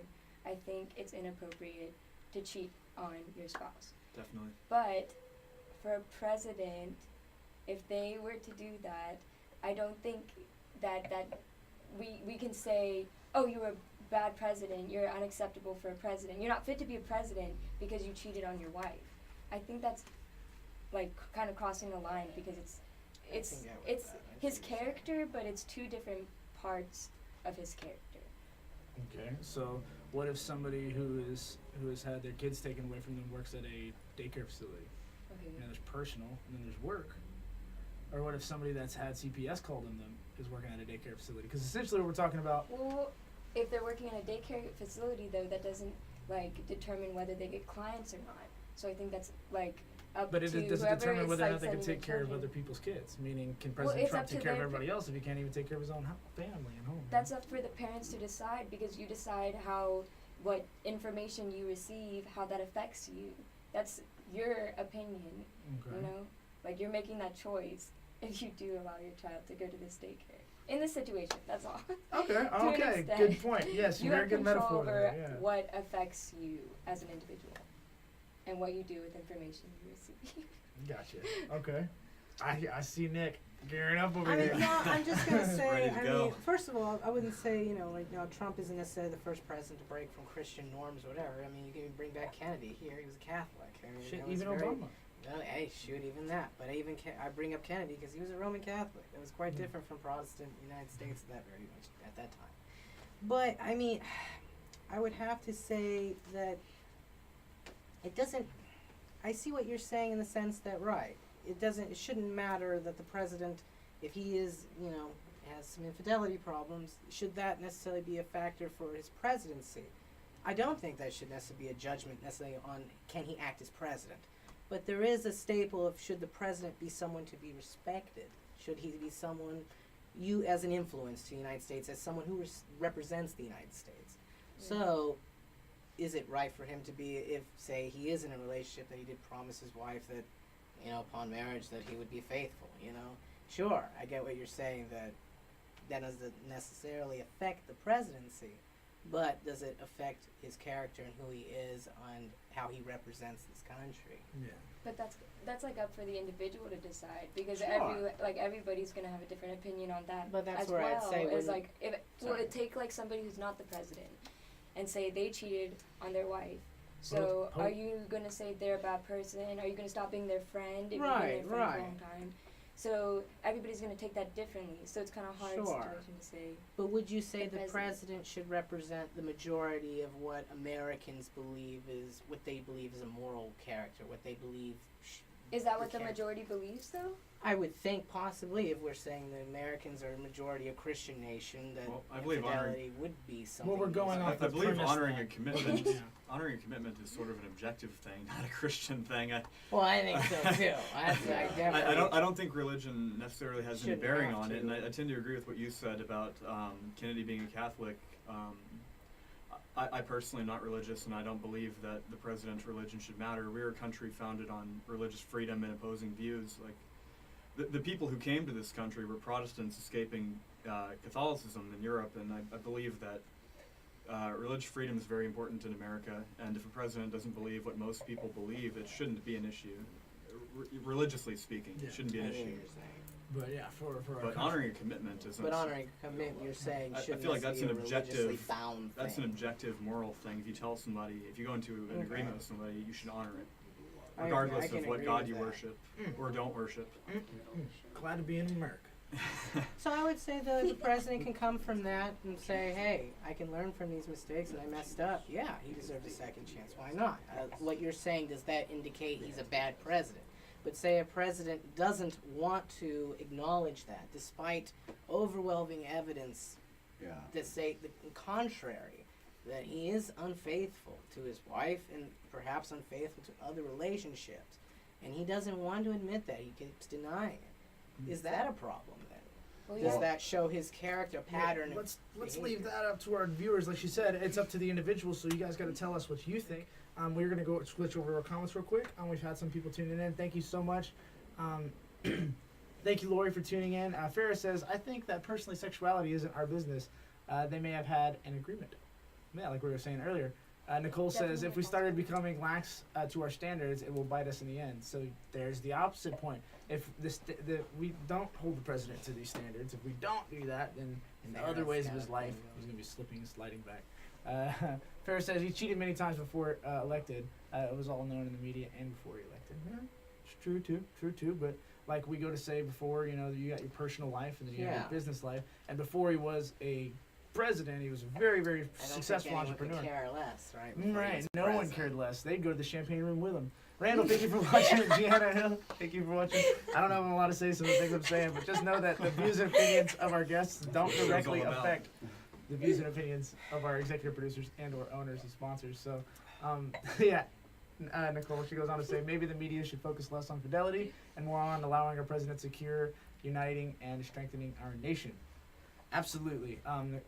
Speaker 7: I think it's inappropriate to cheat on your spouse.
Speaker 5: Definitely.
Speaker 7: But for a president, if they were to do that, I don't think that we can say, oh, you're a bad president, you're unacceptable for a president, you're not fit to be a president because you cheated on your wife. I think that's like kind of crossing the line because it's his character, but it's two different parts of his character.
Speaker 3: Okay, so what if somebody who has had their kids taken away from them works at a daycare facility?
Speaker 7: Okay.
Speaker 3: You know, there's personal and then there's work. Or what if somebody that's had CPS called on them is working at a daycare facility? Because essentially what we're talking about.
Speaker 7: Well, if they're working in a daycare facility, though, that doesn't like determine whether they get clients or not. So I think that's like up
Speaker 3: But it
Speaker 7: to
Speaker 3: doesn't
Speaker 7: whoever
Speaker 3: determine
Speaker 7: is
Speaker 3: whether or
Speaker 7: like
Speaker 3: not they can
Speaker 7: sending
Speaker 3: take
Speaker 7: their
Speaker 3: care of
Speaker 7: children.
Speaker 3: other people's kids. Meaning, can
Speaker 7: Well,
Speaker 3: President
Speaker 7: it's
Speaker 3: Trump
Speaker 7: up to
Speaker 3: take care of
Speaker 7: their
Speaker 3: everybody else if he can't even take care of his own family and home?
Speaker 7: That's up for the parents to decide because you decide what information you receive, how that affects you. That's your opinion,
Speaker 3: Okay.
Speaker 7: you know? Like, you're making that choice if you do allow your child to go to this daycare. In this situation, that's all.
Speaker 3: Okay,
Speaker 7: To an
Speaker 3: okay,
Speaker 7: extent,
Speaker 3: good point. Yes,
Speaker 7: you
Speaker 3: very
Speaker 7: have
Speaker 3: good
Speaker 7: control
Speaker 3: metaphor
Speaker 7: over
Speaker 3: there, yeah.
Speaker 7: what affects you as an individual and what you do with information you receive.
Speaker 3: Gotcha. Okay. I see Nick gearing up over
Speaker 4: I
Speaker 3: there.
Speaker 4: mean, no, I'm just gonna say.
Speaker 5: Ready to
Speaker 4: I
Speaker 5: go.
Speaker 4: mean, first of all, I wouldn't say Trump isn't necessarily the first president to break from Christian norms or whatever. I mean, you can bring back Kennedy here; he was a Catholic. I mean,
Speaker 3: Shit,
Speaker 4: that was
Speaker 3: even
Speaker 4: very-
Speaker 3: Obama.
Speaker 4: No, hey, shoot, even that. But I bring up Kennedy because he was a Roman Catholic. That was quite different from Protestant United States at that time. But I mean, I would have to say that it doesn't. I see what you're saying in the sense that it shouldn't matter that the president, if he is, has some infidelity problems, should that necessarily be a factor for his presidency? I don't think that should necessarily be a judgment necessarily on can he act as president. But there is a staple of should the president be someone to be respected? Should he be someone, you as an influence to the United States, as someone who represents the United States?
Speaker 7: Yeah.
Speaker 4: So, is it right for him to be, if, say, he is in a relationship that he did promise his wife that, upon marriage that he would be faithful, Sure, I get what you're saying, that doesn't necessarily affect the presidency, but does it affect his character and who he is and how he represents this country?
Speaker 3: Yeah.
Speaker 7: But that's like up for the individual to decide because
Speaker 4: Sure.
Speaker 7: everybody's gonna have a different opinion on that.
Speaker 4: But that's
Speaker 7: as
Speaker 4: where I'd
Speaker 7: well.
Speaker 4: say
Speaker 7: Is
Speaker 4: when-
Speaker 7: like if will
Speaker 4: Sorry.
Speaker 7: it take like somebody who's not the president and say they cheated on their wife. So
Speaker 3: Well,
Speaker 7: are you gonna say they're a bad person? Are you gonna stop being their friend if you've been
Speaker 4: Right,
Speaker 7: their friend
Speaker 4: right.
Speaker 7: for a long time? So everybody's gonna take that differently. So it's kind of hard
Speaker 4: Sure.
Speaker 7: situation to say.
Speaker 4: But would you say
Speaker 7: The
Speaker 4: the
Speaker 7: president.
Speaker 4: president should represent the majority of what Americans believe is, what they believe is a moral character, what they believe
Speaker 7: Is that what the
Speaker 4: character?
Speaker 7: majority believes though?
Speaker 4: I would think possibly, if we're saying the Americans are a majority a Christian nation, that
Speaker 5: Well, I believe honoring-
Speaker 4: infidelity would be something.
Speaker 3: we're going
Speaker 5: I
Speaker 3: off the
Speaker 5: believe
Speaker 3: premise
Speaker 5: honoring
Speaker 3: that-
Speaker 5: a commitment,
Speaker 3: Yeah.
Speaker 5: honoring a commitment is sort of an objective thing, not a Christian thing.
Speaker 4: Well, I think so too.
Speaker 5: I don't think religion necessarily has any
Speaker 4: Shouldn't
Speaker 5: bearing
Speaker 4: have
Speaker 5: on it,
Speaker 4: to.
Speaker 5: and I tend to agree with what you said about Kennedy being a Catholic. I personally am not religious, and I don't believe that the president's religion should matter. We're a country founded on religious freedom and opposing views. Like the people who came to this country were Protestants escaping Catholicism in Europe, and I believe that Religious freedom is very important in America, and if a president doesn't believe what most people believe, it shouldn't be an issue. Religiously speaking, it shouldn't be an issue.
Speaker 3: But yeah, for our
Speaker 5: But honoring a commitment isn't.
Speaker 4: But honoring a commitment, you're saying,
Speaker 5: I
Speaker 4: shouldn't
Speaker 5: feel like that's
Speaker 4: be
Speaker 5: an
Speaker 4: a religiously
Speaker 5: objective.
Speaker 4: bound
Speaker 5: That's
Speaker 4: thing.
Speaker 5: an objective moral thing. If you tell somebody, if you go into an agreement with somebody, you should honor it,
Speaker 4: I
Speaker 5: regardless
Speaker 4: can
Speaker 5: of what
Speaker 4: agree
Speaker 5: God
Speaker 4: with
Speaker 5: you
Speaker 4: that.
Speaker 5: worship or don't worship.
Speaker 3: glad to be in America.
Speaker 4: So I would say the president can come from that and say, hey, I can learn from these mistakes and I messed up. Yeah, he deserves a second chance. Why not? What you're saying, does that indicate he's a bad president? But say a president doesn't want to acknowledge that, despite overwhelming evidence
Speaker 6: Yeah.
Speaker 4: that say the contrary, that he is unfaithful to his wife and perhaps unfaithful to other relationships, and he doesn't want to admit that, he keeps denying it. Is that a problem then?
Speaker 7: Well,
Speaker 4: Does
Speaker 7: yeah.
Speaker 4: that show his character pattern?
Speaker 3: Let's
Speaker 4: behavior?
Speaker 3: leave that up to our viewers. Like she said, it's up to the individual. So you guys got to tell us what you think. We're gonna go switch over our comments real quick. We've had some people tuning in. Thank you so much. Thank you, Lori, for tuning in. Farrah says, I think that personally sexuality isn't our business. They may have had an agreement. Yeah, like we were saying earlier. Nicole says, if we started becoming lax to our standards, it will bite us in the end. So there's the opposite point. If we don't hold the president to these standards, if we don't do that, then in the other ways of his life, he's going to be slipping and sliding back. Farrah says, he cheated many times before elected. It was all known in the media and before he elected. Yeah, it's true too. But like we go to say before, you know, you got your personal life and then you have your business life. And before he was a president, he was a very, very successful entrepreneur.
Speaker 4: Could care less, right?
Speaker 3: Right, no one cared less. They'd go to the champagne room with him. Randall, thank you for watching. Gianna Hill, thank you for watching. I don't know if I'm allowed to say some of the things I'm saying, but just know that the views and opinions of our guests don't directly affect the views and opinions of our executive producers and or owners and sponsors. So, yeah. Nicole, she goes on to say, maybe the media should focus less on fidelity and more on allowing our president to secure, uniting, and strengthening our nation. Absolutely.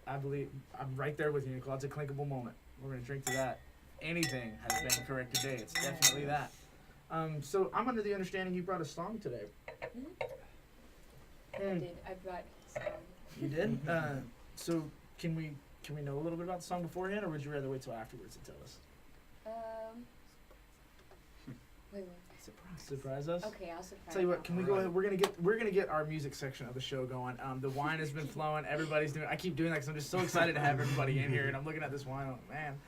Speaker 3: I believe I'm right there with you, Nicole. It's a clinkable moment. We're going to drink to that. Anything has been correct today. It's definitely that. So I'm under the understanding you brought a song today.
Speaker 7: I did. I brought some.
Speaker 3: You did? So can we know a little bit about the song beforehand, or would you rather wait till afterwards to tell us?
Speaker 7: Wait.
Speaker 3: Surprise us?
Speaker 7: Okay, I'll surprise.
Speaker 3: Tell you what, can we go ahead? We're gonna get our music section of the show going. The wine has been flowing. Everybody's doing. I keep doing that because I'm just so excited to have everybody in here, and I'm looking at this wine. Oh man.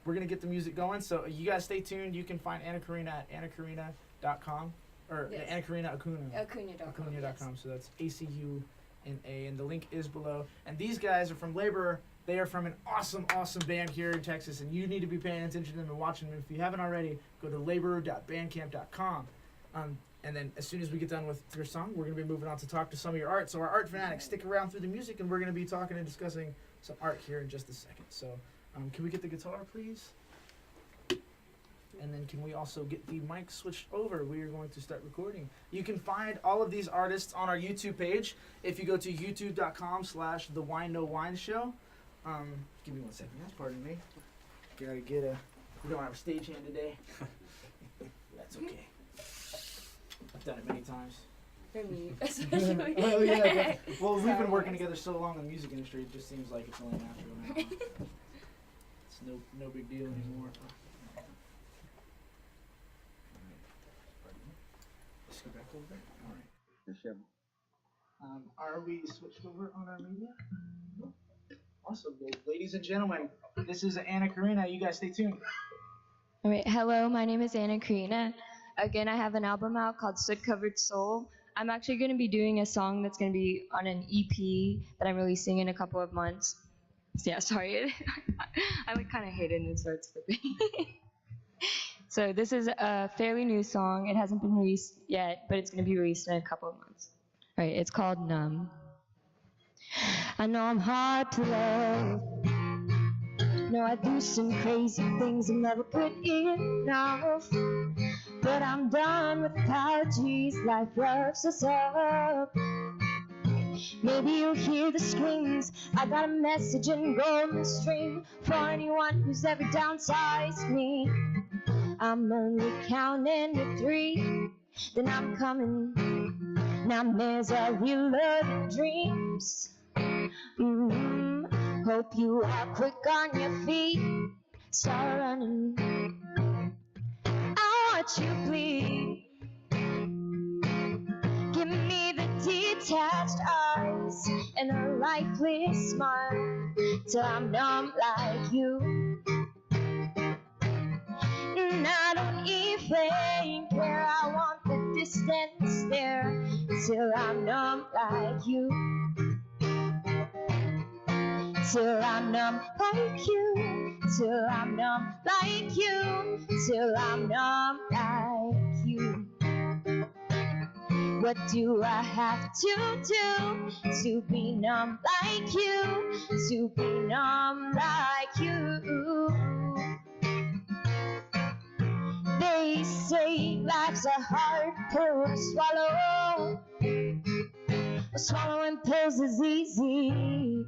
Speaker 3: We're gonna get the music going. So you guys stay tuned. You can find Anna Karina at annakarina.com or
Speaker 7: Yes.
Speaker 3: Anna Karina Acuna.
Speaker 7: Acuna.com.
Speaker 3: Acuna.com. So that's ACUNA, and the link is below. And these guys are from Laborer. They are from an awesome band here in Texas, and you need to be paying attention to them and watching them. If you haven't already, go to laborer.bandcamp.com. And then as soon as we get done with their song, we're going to be moving on to talk to some of your art. So our art fanatics, stick around through the music, and we're going to be talking and discussing some art here in just a second. So can we get the guitar, please? And then can we also get the mic switched over? We are going to start recording. You can find all of these artists on our YouTube page. If you go to youtube.com/The Wine No Wine Show. Give me 1 second. That's pardon me. Gotta get we don't have a stagehand today. That's okay. I've done it many times.
Speaker 7: For me, especially.
Speaker 3: Well, yeah. Well, we've been working together so long in the music industry, it just seems like it's only natural now. It's no big deal anymore. Let's go back over there. All right.
Speaker 6: Sure.
Speaker 3: Are we switched over on our media? Awesome, ladies and gentlemen. This is Anna Karina. You guys stay tuned.
Speaker 9: All right, hello, my name is Anna Karina. Again, I have an album out called Soot Covered Soul. I'm actually going to be doing a song that's going to be on an EP that I'm releasing in a couple of months. Yeah, sorry. I would kind of hate it when it starts flipping. So this is a fairly new song. It hasn't been released yet, but it's going to be released in a couple of months. All right, it's called Numb. I know I'm hard to love. No, I do some crazy things and never put enough. But I'm done with apologies, life roughs us up. Maybe you'll hear the screams. I got a message in golden stream for anyone who's ever downsized me. I'm only counting to 3, then I'm coming. Nightmares are real, dreams. Hold Hope you are quick on your feet. Start running. I watch you bleed. Give me the detached eyes and a lifeless smile till I'm numb like you. And I don't even care. I want the distance there till I'm numb like you. Till I'm numb like you. Till I'm numb like you. Till I'm numb like you. What do I have to do to be numb like you? To be numb like you. They say life's a hard pill to swallow. Swallowing pills is easy.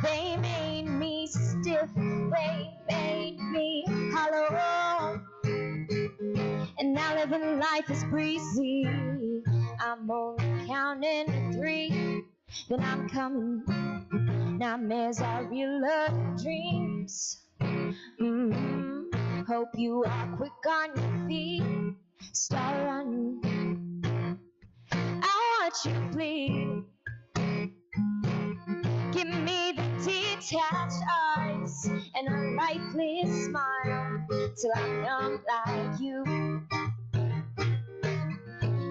Speaker 9: They made me stiff, they made me hollow. And now living life is breezy. I'm only counting to 3, then I'm coming. Nightmares are realer than dreams. Hope you are quick on your feet. Start running. I watch you bleed. Give me the detached eyes and a lifeless smile till I'm numb like you.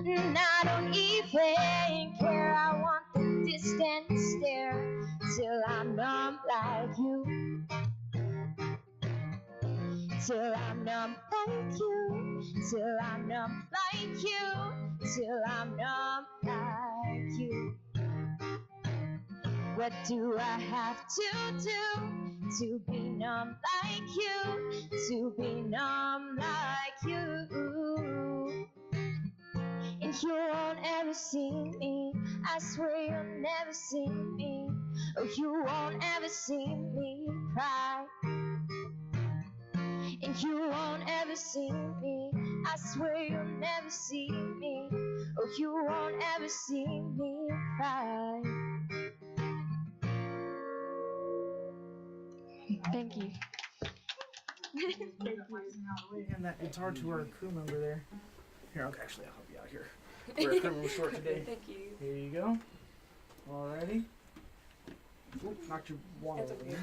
Speaker 9: And I don't even care. I want the distant stare till I'm numb like you. Till I'm numb like you. Till I'm numb like you. Till I'm numb like you. What do I have to do to be numb like you? To be numb like you. And you won't ever see me. I swear you'll never see me. Oh, you won't ever see me cry. And you won't ever see me. I swear you'll never see me. Oh, you won't ever see me cry. Thank you.
Speaker 3: And that guitar to our crew member there. Here, okay, actually, I'll help you out here. We're a crew member short today.
Speaker 7: Thank you.
Speaker 3: Here you go. Alrighty. Oop, knocked your water over here.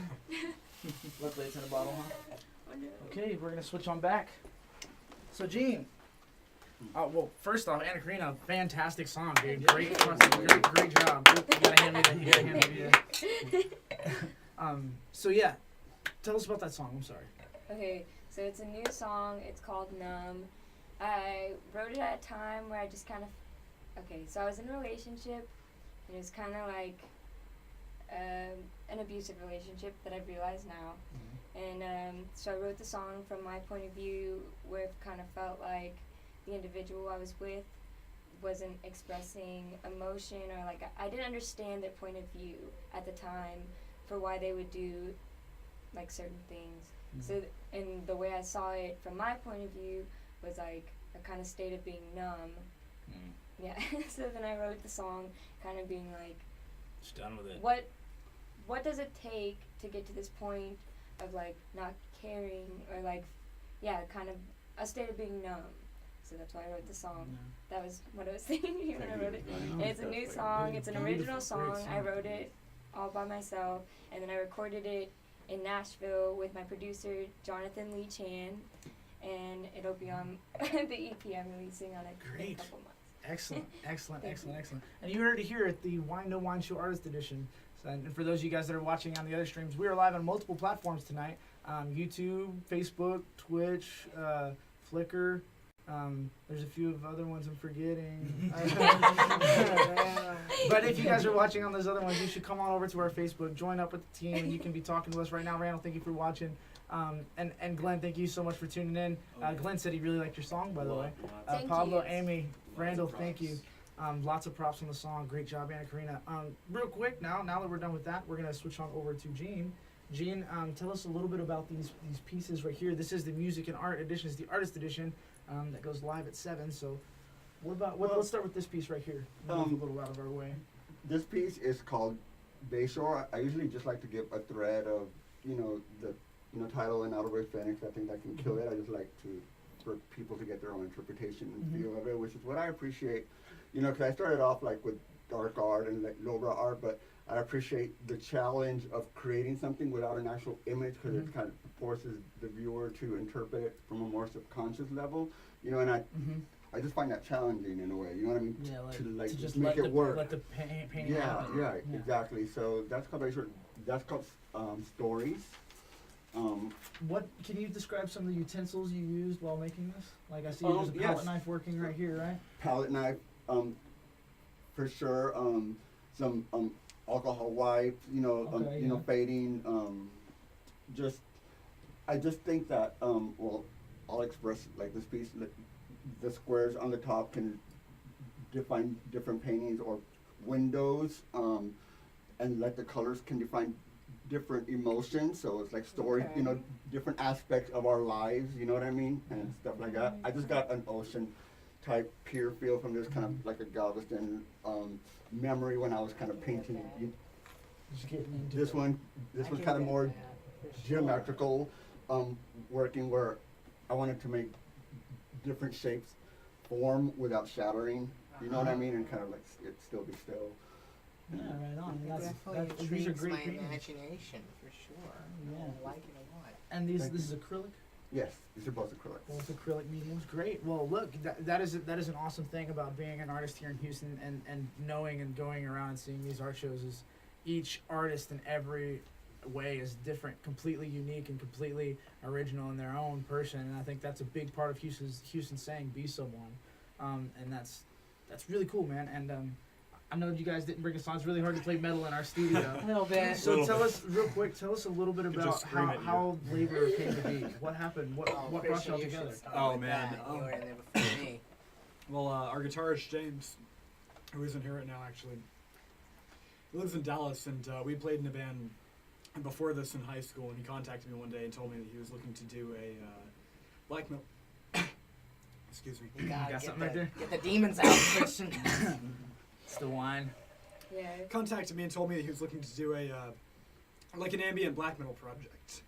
Speaker 3: Luckily it's in a bottle, huh? Okay, we're gonna switch on back. So, Gene. Well, first off, Anna Karina, fantastic song, dude. Great job. You gotta hand me that. So yeah, tell us about that song. I'm sorry.
Speaker 7: Okay, so it's a new song. It's called Numb. I wrote it at a time where I just kind of, so I was in a relationship, and it was kind of like an abusive relationship that I've realized now. Mm-hmm. And so I wrote the song from my point of view, where it kind of felt like the individual I was with wasn't expressing emotion, or like I didn't understand their point of view at the time for why they would do like certain things. Mm-hmm. So and the way I saw it from my point of view was like a kind of state of being numb. Mm-hmm. Yeah. So then I wrote the song kind of being like,
Speaker 8: just done with it.
Speaker 7: What does it take to get to this point of like not caring, or like kind of a state of being numb? So that's why I wrote the song. Yeah. That was what I was thinking when I wrote it. And it's a new song. It's an original song. I wrote it all by myself, and then I recorded it in Nashville with my producer Jonathan Lee Chan, and it'll be on the EP I'm releasing on it in a couple months.
Speaker 3: Excellent. And you heard it here at the Wine No Wine Show Artist Edition. So, and for those of you guys that are watching on the other streams, we are live on multiple platforms tonight. YouTube, Facebook, Twitch, Flickr. There's a few of other ones I'm forgetting. But if you guys are watching on those other ones, you should come on over to our Facebook, join up with the team, and you can be talking to us right now. Randall, thank you for watching. And Glenn, thank you so much for tuning in. Glenn said he really liked your song, by the way. Pablo, Amy, Randall, thank you. Lots of props on the song. Great job, Anna Karina. Real quick, now that we're done with that, we're going to switch on over to Gene. Gene, tell us a little bit about these pieces right here. This is the Music and Art edition. It's the Artist edition that goes live at 7. So let's start with this piece right here. Move a little out of our way.
Speaker 6: This piece is called Bayshore, I usually just like to give a thread of, the title and Outer Way Phoenix. I think that can kill it. I just like for people to get their own interpretation and feel of it, which is what I appreciate. Because I started off like with dark art and like lowbrow art, but I appreciate the challenge of creating something without an actual image, because it kind of forces the viewer to interpret it from a more subconscious level. And I just find that challenging in a way. You know what I mean?
Speaker 3: Yeah,
Speaker 6: to
Speaker 3: just
Speaker 6: make
Speaker 3: let
Speaker 6: it work.
Speaker 3: Let the painting
Speaker 6: Yeah,
Speaker 3: happen.
Speaker 6: yeah, exactly. So that's called stories.
Speaker 3: What can you describe some of the utensils you used while making this? Like I see there's a palette knife working right here, right?
Speaker 6: Palette knife, for sure. Some alcohol wipes, fading. I just think that I'll express like this piece. The squares on the top can define different paintings or windows, and like the colors can define different emotions. So it's like stories, different aspects of our lives. You know what I mean, and stuff like that. I just got an ocean type pier feel from this, kind of like a Galveston memory when I was kind of painting. This one kind of more geometrical, working where I wanted to make different shapes form without shattering. You know what I mean, and kind of like it still be still.
Speaker 3: Yeah, right on.
Speaker 4: Definitely
Speaker 3: These are
Speaker 4: intrigues
Speaker 3: great
Speaker 4: my
Speaker 3: paintings.
Speaker 4: imagination for sure.
Speaker 3: Yeah.
Speaker 4: I like it a lot.
Speaker 3: And this
Speaker 6: Thank
Speaker 3: is acrylic.
Speaker 6: Yes, these are both acrylics.
Speaker 3: Both acrylic mediums. Great. Well, look, that is an awesome thing about being an artist here in Houston and knowing and going around and seeing these art shows is each artist in every way is different, completely unique and completely original in their own person. And I think that's a big part of Houston saying be someone. And that's really cool, man. And I know you guys didn't bring a song. It's really hard to play metal in our studio.
Speaker 4: A little bit.
Speaker 3: So tell us real quick. Tell us a little bit about
Speaker 5: just scream at you.
Speaker 3: how Labor came to be. What happened? What brought
Speaker 4: Christian,
Speaker 3: y'all
Speaker 4: you should
Speaker 3: together?
Speaker 4: start
Speaker 5: Oh,
Speaker 4: with
Speaker 5: man.
Speaker 4: that. You were in there before me.
Speaker 5: Well, our guitarist James, who isn't here right now actually, he lives in Dallas, and we played in a band before this in high school. And he contacted me one day and told me that he was looking to do a black metal. Excuse me.
Speaker 4: You gotta
Speaker 3: Got something right there?
Speaker 4: get the demons out, Christian.
Speaker 3: It's the wine.
Speaker 7: Yeah.
Speaker 5: Contacted me and told me that he was looking to do a like an ambient black metal project.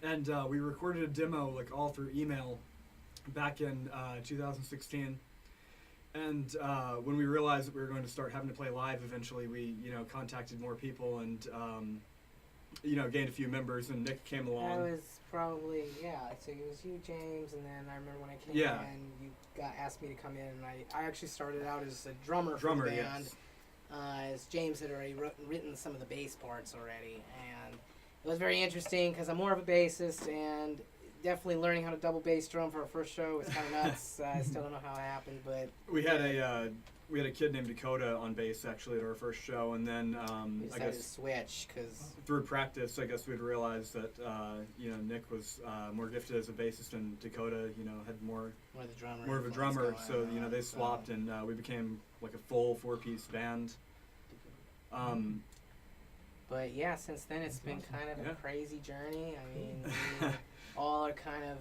Speaker 5: And we recorded a demo like all through email back in 2016. And when we realized that we were going to start having to play live eventually, we contacted more people and gained a few members, and Nick came along.
Speaker 4: That was probably, so it was you, James, and then I remember when I came in, you asked me to come in, and I actually started out as a drummer for the band.
Speaker 5: Yes.
Speaker 4: As James had already written some of the bass parts already, and it was very interesting because I'm more of a bassist, and definitely learning how to double bass drum for our first show was kind of nuts. I still don't know how it happened, but
Speaker 5: We had a kid named Dakota on bass actually at our first show, and then
Speaker 4: we
Speaker 5: I
Speaker 4: decided to
Speaker 5: guess
Speaker 4: switch because
Speaker 5: through practice, I guess we'd realized that Nick was more gifted as a bassist, and Dakota had more
Speaker 4: more
Speaker 5: of a drummer. So they swapped, and we became like a full 4-piece band.
Speaker 4: But yeah, since then it's been kind of a crazy journey. I mean, we all are kind of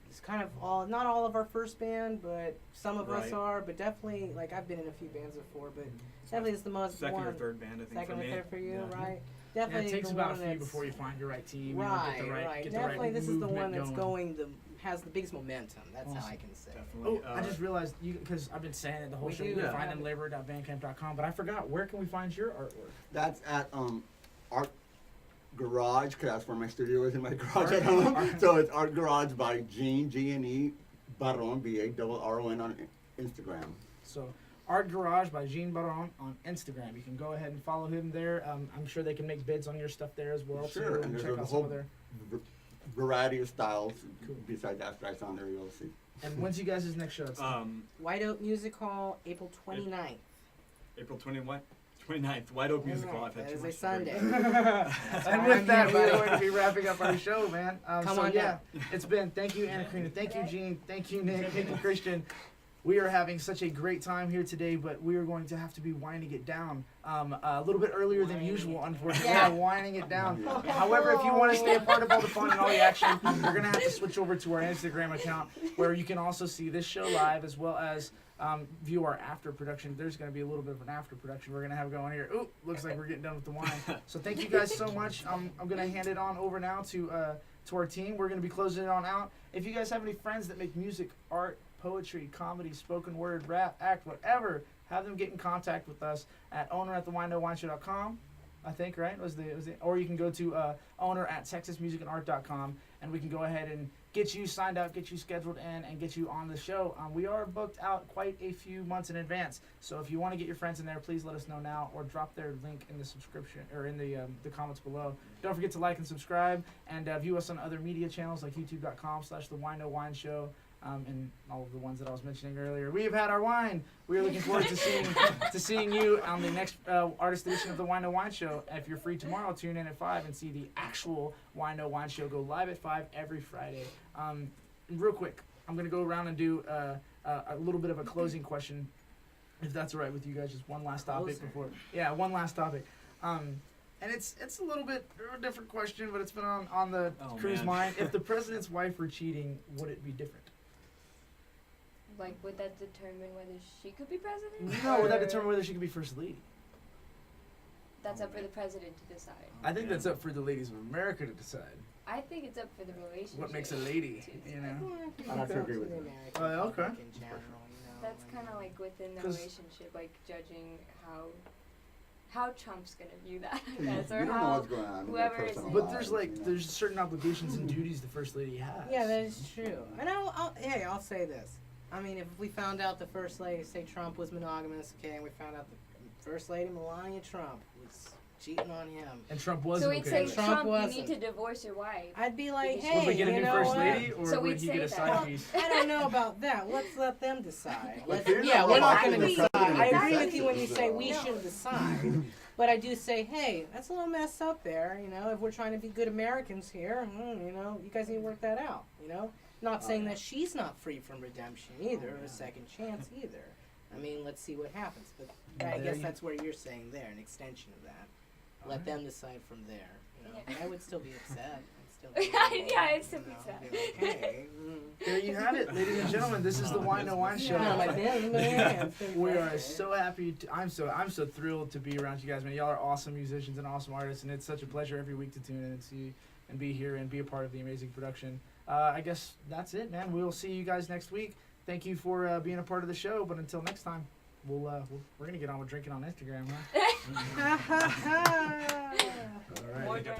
Speaker 4: it's kind of not all of our first band, but some of us are. But definitely, like I've been in a few bands before, but definitely it's the most
Speaker 5: second or third band, I think,
Speaker 4: second
Speaker 5: for
Speaker 4: or
Speaker 5: me.
Speaker 4: third for you,
Speaker 5: Yeah.
Speaker 4: right?
Speaker 3: Yeah,
Speaker 4: Definitely
Speaker 3: it takes
Speaker 4: the
Speaker 3: about a
Speaker 4: one
Speaker 3: few
Speaker 4: that's-
Speaker 3: before you find your right team.
Speaker 4: Right,
Speaker 3: Get the right.
Speaker 4: right.
Speaker 3: Get the
Speaker 4: Definitely,
Speaker 3: right
Speaker 4: this is the
Speaker 3: movement
Speaker 4: one that's
Speaker 3: going.
Speaker 4: has the biggest momentum. That's how I
Speaker 3: Awesome.
Speaker 4: can say.
Speaker 5: Definitely.
Speaker 3: Oh, I just realized because I've been saying it the whole
Speaker 4: We
Speaker 3: show.
Speaker 4: do
Speaker 3: You can
Speaker 4: have
Speaker 3: find
Speaker 4: it.
Speaker 3: them labor.bandcamp.com, but I forgot. Where can we find your artwork?
Speaker 6: That's at Art Garage, because that's where my studio is in my garage at home. So it's Art Garage by Gene, G-N-E, Baron, B-A-R-R-O-N on Instagram.
Speaker 3: So, Art Garage by Jean Baron on Instagram. You can go ahead and follow him there. I'm sure they can make bids on your stuff there as well.
Speaker 6: Sure,
Speaker 3: too,
Speaker 6: and there's
Speaker 3: check
Speaker 6: a
Speaker 3: out some
Speaker 6: whole
Speaker 3: of their.
Speaker 6: variety of styles
Speaker 3: Cool.
Speaker 6: besides abstract on there, you'll see.
Speaker 3: And when's you guys' next show?
Speaker 4: White Oak Music Hall, April 29th.
Speaker 5: April 29th, White Oak Music Hall. I've had
Speaker 4: That
Speaker 5: too
Speaker 4: is
Speaker 5: much
Speaker 4: a
Speaker 5: to
Speaker 4: Sunday.
Speaker 5: drink.
Speaker 3: And with that, we're going to be wrapping up our show, man.
Speaker 4: Come
Speaker 3: so
Speaker 4: on
Speaker 3: yeah,
Speaker 4: down.
Speaker 3: it's been. Thank you, Anna Karina. Thank you, Gene. Thank you, Nick. Thank you, Christian. We are having such a great time here today, but we are going to have to be winding it down a little bit earlier than usual, unfortunately.
Speaker 4: Yeah.
Speaker 3: Yeah, winding it down. However, if you want to stay a part of all the fun and all the action, you're going to have to switch over to our Instagram account, where you can also see this show live, as well as view our after production, there's going to be a little bit of an after production we're going to have going here. Ooh, looks like we're getting done with the wine. So thank you guys so much. I'm going to hand it on over now to our team. We're going to be closing it on out. If you guys have any friends that make music, art, poetry, comedy, spoken word, rap, act, whatever, have them get in contact with us at owner@thewinewineshow.com. I think, right? Or you can go to owner@texasmusicandart.com, and we can go ahead and get you signed up, get you scheduled in, and get you on the show. We are booked out quite a few months in advance, so if you want to get your friends in there, please let us know now, or drop their link in the subscription or in the comments below. Don't forget to like and subscribe, and view us on other media channels like youtube.com/thewine and all of the ones that I was mentioning earlier. We have had our wine. We are looking forward to seeing you on the next artist edition of the Wine No Wine Show. If you're free tomorrow, tune in at 5 and see the actual Wine No Wine Show go live at 5 every Friday. Real quick, I'm going to go around and do a little bit of a closing question, if that's all right with you guys. Just one last topic before. Yeah, one last topic. And it's a little bit of a different question, but it's been on the crew's mind. If the president's wife were cheating, would it be different?
Speaker 7: Like, would that determine whether she could be president?
Speaker 3: No, would that determine whether she could be first lady?
Speaker 7: That's up for the president to decide.
Speaker 3: I think that's up for the ladies of America to decide.
Speaker 7: I think it's up for the relationship.
Speaker 3: What makes a lady, you know?
Speaker 6: I have to agree with you.
Speaker 3: Okay.
Speaker 4: In general,
Speaker 7: That's kind of like within the
Speaker 3: 'Cause-
Speaker 7: relationship, like judging how Trump's gonna view that, I guess,
Speaker 6: You
Speaker 7: or
Speaker 6: don't know
Speaker 7: how
Speaker 6: what's going on in their
Speaker 7: whoever is.
Speaker 6: personal
Speaker 3: But there's
Speaker 6: lives, you know?
Speaker 3: there's certain obligations and duties the first lady has.
Speaker 4: Yeah, that is true. And I'll say this. I mean, if we found out the first lady, say Trump was monogamous, okay, and we found out the first lady, Melania Trump, was cheating on him,
Speaker 3: And Trump
Speaker 7: So
Speaker 3: wasn't
Speaker 7: we'd
Speaker 3: okay
Speaker 7: say,
Speaker 3: with it.
Speaker 4: Trump
Speaker 7: Trump, you
Speaker 4: wasn't.
Speaker 7: need to divorce your wife.
Speaker 4: I'd be like,
Speaker 7: Will
Speaker 4: hey,
Speaker 3: Will they get a
Speaker 4: you
Speaker 3: new
Speaker 4: know
Speaker 3: first
Speaker 4: what?
Speaker 3: lady, or
Speaker 7: So
Speaker 3: would
Speaker 7: we'd
Speaker 3: he get a
Speaker 7: say
Speaker 3: side
Speaker 7: that.
Speaker 3: piece?
Speaker 4: I don't know about that. Let's let them decide.
Speaker 6: But you're
Speaker 4: Yeah,
Speaker 6: not
Speaker 4: we're not
Speaker 6: blocking
Speaker 4: going to
Speaker 6: the
Speaker 4: decide.
Speaker 6: president
Speaker 4: I
Speaker 6: of
Speaker 4: agree with you when you
Speaker 6: Texas,
Speaker 4: say
Speaker 6: though.
Speaker 4: we
Speaker 7: No.
Speaker 4: should decide. But I do say, hey, that's a little messed up there. You know, if we're trying to be good Americans here, you know, you guys need to work that out. You know, not saying that she's not free from redemption either, or a second chance either. I mean, let's see what happens. But I
Speaker 3: There
Speaker 4: guess
Speaker 3: you-
Speaker 4: that's where you're saying there, an extension of that. Let them decide from there. You know,
Speaker 7: Yeah.
Speaker 4: but I would still be upset. I'd still be
Speaker 7: Yeah, I'd still
Speaker 4: you
Speaker 7: be
Speaker 4: know,
Speaker 7: sad.
Speaker 4: be like, hey,
Speaker 3: There you have it, ladies and gentlemen. This is the Wine No Wine Show.
Speaker 4: no, my business, but yeah, it's been
Speaker 3: We are
Speaker 4: frustrating.
Speaker 3: so happy. I'm so thrilled to be around you guys, man. Y'all are awesome musicians and awesome artists, and it's such a pleasure every week to tune in and see and be here and be a part of the amazing production. I guess that's it, man. We'll see you guys next week. Thank you for being a part of the show. But until next time, we're gonna get on with drinking on Instagram, huh?
Speaker 4: Ha ha ha!
Speaker 3: All right.
Speaker 7: More drink.